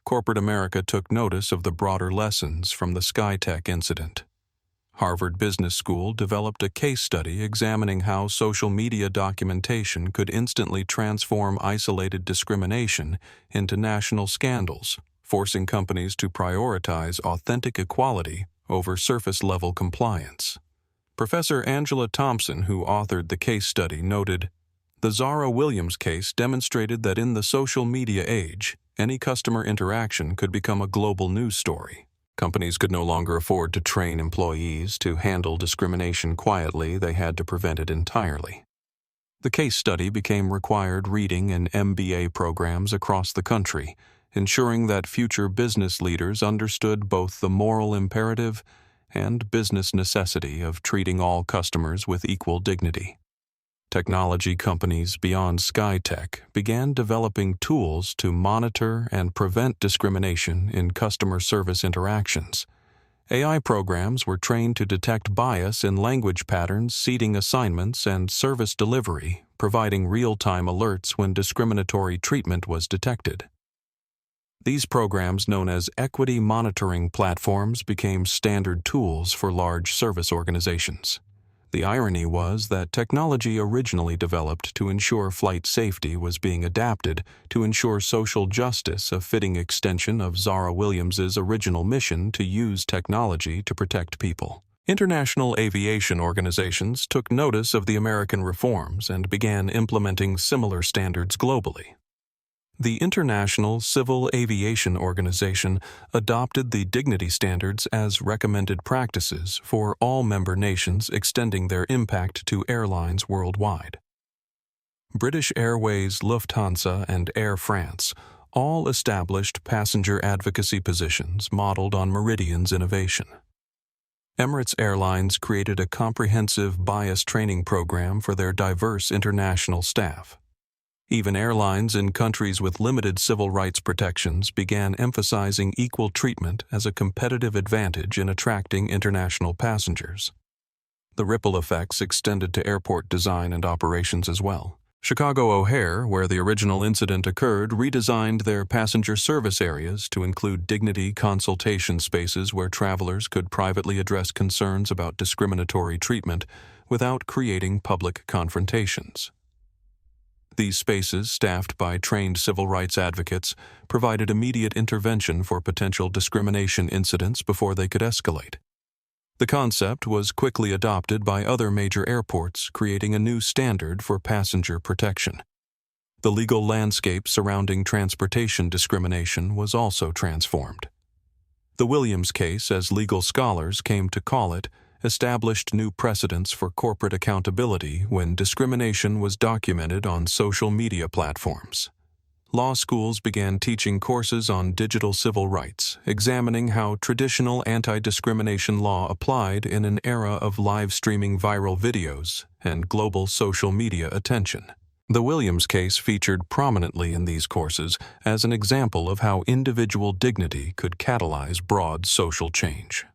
Corporate America took notice of the broader lessons from the SkyTech incident. Harvard Business School developed a case study examining how social media documentation could instantly transform isolated discrimination into national scandals, forcing companies to prioritize authentic equality over surface-level compliance. Professor Angela Thompson, who authored the case study, noted, "The Zara Williams case demonstrated that in the social media age, any customer interaction could become a global news story. Companies could no longer afford to train employees to handle discrimination quietly, they had to prevent it entirely." The case study became required reading in MBA programs across the country, ensuring that future business leaders understood both the moral imperative and business necessity of treating all customers with equal dignity. Technology companies beyond SkyTech began developing tools to monitor and prevent discrimination in customer service interactions. AI programs were trained to detect bias in language patterns, seating assignments, and service delivery, providing real-time alerts when discriminatory treatment was detected. These programs, known as equity monitoring platforms, became standard tools for large service organizations. The irony was that technology originally developed to ensure flight safety was being adapted to ensure social justice, a fitting extension of Zara Williams's original mission to use technology to protect people. International aviation organizations took notice of the American reforms and began implementing similar standards globally. The International Civil Aviation Organization adopted the dignity standards as recommended practices for all member nations, extending their impact to airlines worldwide. British Airways, Lufthansa, and Air France all established passenger advocacy positions modeled on Meridian's innovation. Emirates Airlines created a comprehensive bias training program for their diverse international staff. Even airlines in countries with limited civil rights protections began emphasizing equal treatment as a competitive advantage in attracting international passengers. The ripple effects extended to airport design and operations as well. Chicago O'Hare, where the original incident occurred, redesigned their passenger service areas to include dignity consultation spaces where travelers could privately address concerns about discriminatory treatment without creating public confrontations. These spaces, staffed by trained civil rights advocates, provided immediate intervention for potential discrimination incidents before they could escalate. The concept was quickly adopted by other major airports, creating a new standard for passenger protection. The legal landscape surrounding transportation discrimination was also transformed. The Williams case, as legal scholars came to call it, established new precedents for corporate accountability when discrimination was documented on social media platforms. Law schools began teaching courses on digital civil rights, examining how traditional anti-discrimination law applied in an era of live-streaming viral videos and global social media attention. The Williams case featured prominently in these courses as an example of how individual dignity could catalyze broad social change.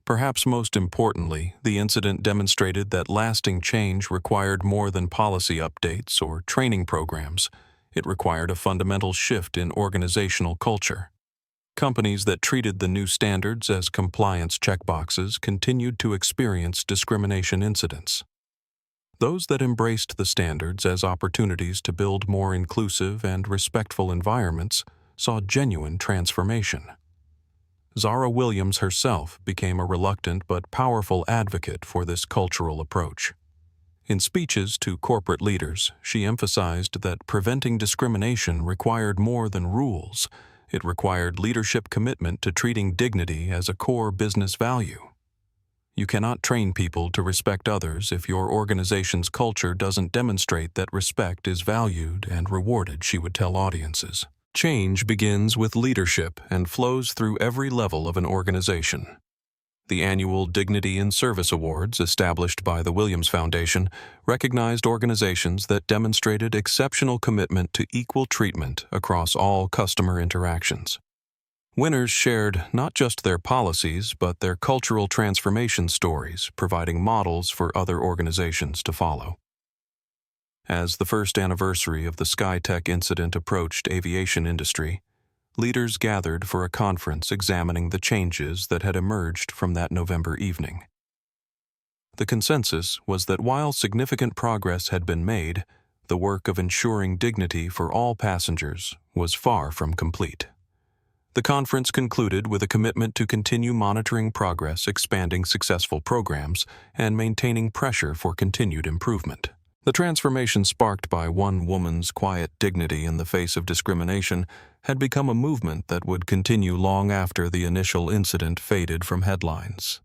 Perhaps most importantly, the incident demonstrated that lasting change required more than policy updates or training programs. It required a fundamental shift in organizational culture. Companies that treated the new standards as compliance checkboxes continued to experience discrimination incidents. Those that embraced the standards as opportunities to build more inclusive and respectful environments saw genuine transformation. Zara Williams herself became a reluctant but powerful advocate for this cultural approach. In speeches to corporate leaders, she emphasized that preventing discrimination required more than rules. It required leadership commitment to treating dignity as a core business value. You cannot train people to respect others if your organization's culture doesn't demonstrate that respect is valued and rewarded, she would tell audiences. Change begins with leadership and flows through every level of an organization. The annual Dignity in Service Awards, established by the Williams Foundation, recognized organizations that demonstrated exceptional commitment to equal treatment across all customer interactions. Winners shared not just their policies, but their cultural transformation stories, providing models for other organizations to follow. As the first anniversary of the SkyTech incident approached aviation industry, leaders gathered for a conference examining the changes that had emerged from that November evening. The consensus was that while significant progress had been made, the work of ensuring dignity for all passengers was far from complete. The conference concluded with a commitment to continue monitoring progress, expanding successful programs, and maintaining pressure for continued improvement. The transformation sparked by one woman's quiet dignity in the face of discrimination had become a movement that would continue long after the initial incident faded from headlines.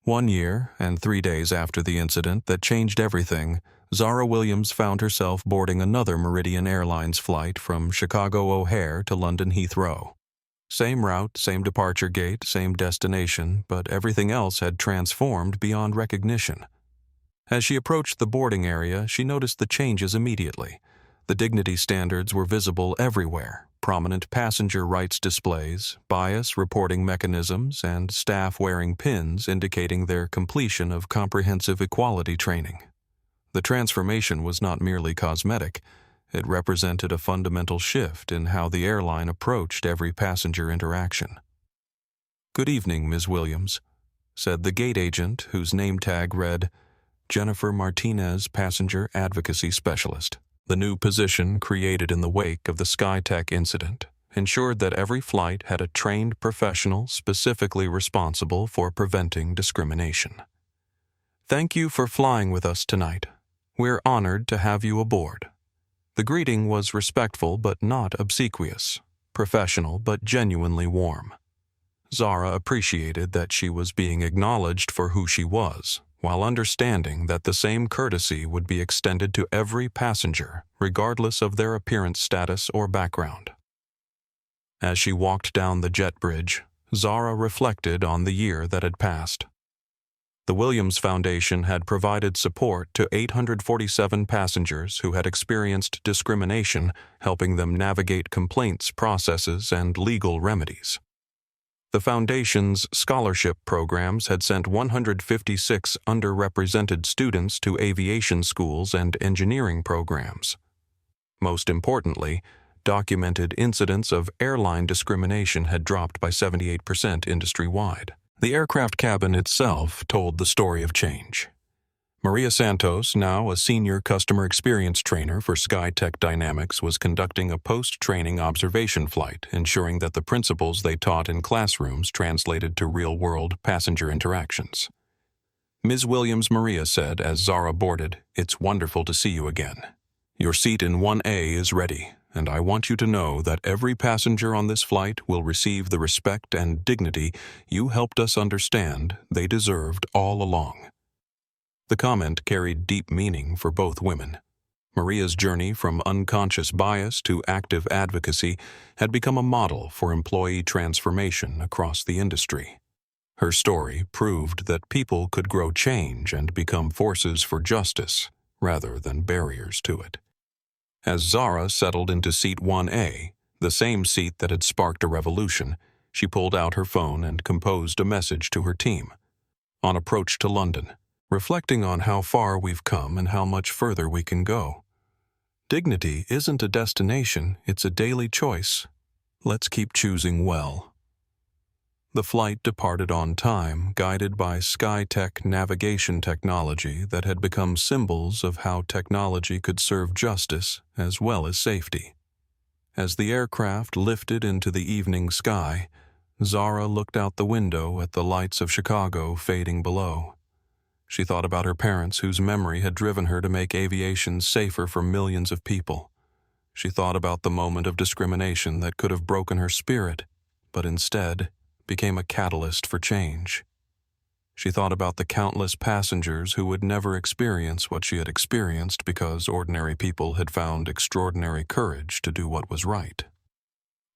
1 year and 3 days after the incident that changed everything, Zara Williams found herself boarding another Meridian Airlines flight from Chicago O'Hare to London Heathrow. Same route, same departure gate, same destination, but everything else had transformed beyond recognition. As she approached the boarding area, she noticed the changes immediately. The dignity standards were visible everywhere: prominent passenger rights displays, bias reporting mechanisms, and staff wearing pins indicating their completion of comprehensive equality training. The transformation was not merely cosmetic. It represented a fundamental shift in how the airline approached every passenger interaction. "Good evening, Ms. Williams," said the gate agent, whose name tag read, Jennifer Martinez, Passenger Advocacy Specialist, the new position created in the wake of the SkyTech incident. ensured that every flight had a trained professional specifically responsible for preventing discrimination. "Thank you for flying with us tonight. We're honored to have you aboard." The greeting was respectful but not obsequious, professional but genuinely warm. Zara appreciated that she was being acknowledged for who she was, while understanding that the same courtesy would be extended to every passenger, regardless of their appearance status or background. As she walked down the jet bridge, Zara reflected on the year that had passed. The Williams Foundation had provided support to 847 passengers who had experienced discrimination, helping them navigate complaints processes and legal remedies. The Foundation's scholarship programs had sent 156 underrepresented students to aviation schools and engineering programs. Most importantly, documented incidents of airline discrimination had dropped by 78% industry-wide. The aircraft cabin itself told the story of change. Maria Santos, now a senior customer experience trainer for SkyTech Dynamics, was conducting a post-training observation flight, ensuring that the principles they taught in classrooms translated to real-world passenger interactions. Ms. Williams Maria said as Zara boarded, "It's wonderful to see you again. Your seat in 1A is ready, and I want you to know that every passenger on this flight will receive the respect and dignity you helped us understand they deserved all along." The comment carried deep meaning for both women. Maria's journey from unconscious bias to active advocacy had become a model for employee transformation across the industry. Her story proved that people could grow change and become forces for justice, rather than barriers to it. As Zara settled into seat 1A, the same seat that had sparked a revolution, she pulled out her phone and composed a message to her team. On approach to London, reflecting on how far we've come and how much further we can go. Dignity isn't a destination, it's a daily choice. Let's keep choosing well. The flight departed on time, guided by SkyTech navigation technology that had become symbols of how technology could serve justice as well as safety. As the aircraft lifted into the evening sky, Zara looked out the window at the lights of Chicago fading below. She thought about her parents whose memory had driven her to make aviation safer for millions of people. She thought about the moment of discrimination that could have broken her spirit, but instead became a catalyst for change. She thought about the countless passengers who would never experience what she had experienced because ordinary people had found extraordinary courage to do what was right.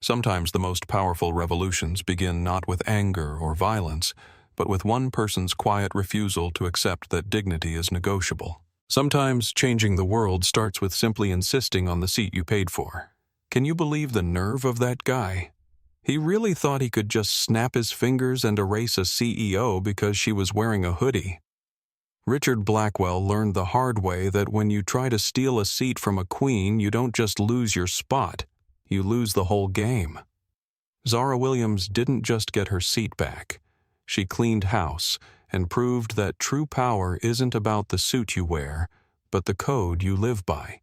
Sometimes the most powerful revolutions begin not with anger or violence, but with one person's quiet refusal to accept that dignity is negotiable. Sometimes changing the world starts with simply insisting on the seat you paid for. Can you believe the nerve of that guy? He really thought he could just snap his fingers and erase a CEO because she was wearing a hoodie. Richard Blackwell learned the hard way that when you try to steal a seat from a queen, you don't just lose your spot, you lose the whole game. Zara Williams didn't just get her seat back. She cleaned house and proved that true power isn't about the suit you wear, but the code you live by.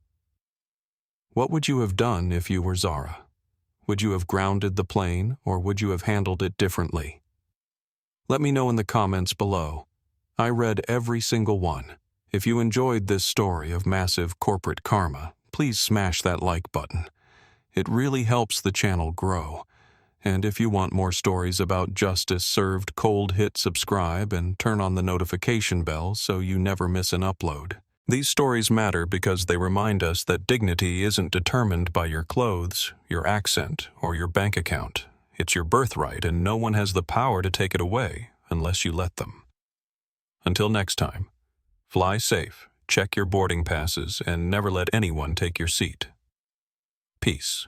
What would you have done if you were Zara? Would you have grounded the plane, or would you have handled it differently? Let me know in the comments below. I read every single one. If you enjoyed this story of massive corporate karma, please smash that like button. It really helps the channel grow. And if you want more stories about justice served cold, hit subscribe and turn on the notification bell so you never miss an upload. These stories matter because they remind us that dignity isn't determined by your clothes, your accent, or your bank account. It's your birthright, and no one has the power to take it away unless you let them. Until next time, fly safe, check your boarding passes, and never let anyone take your seat. Peace.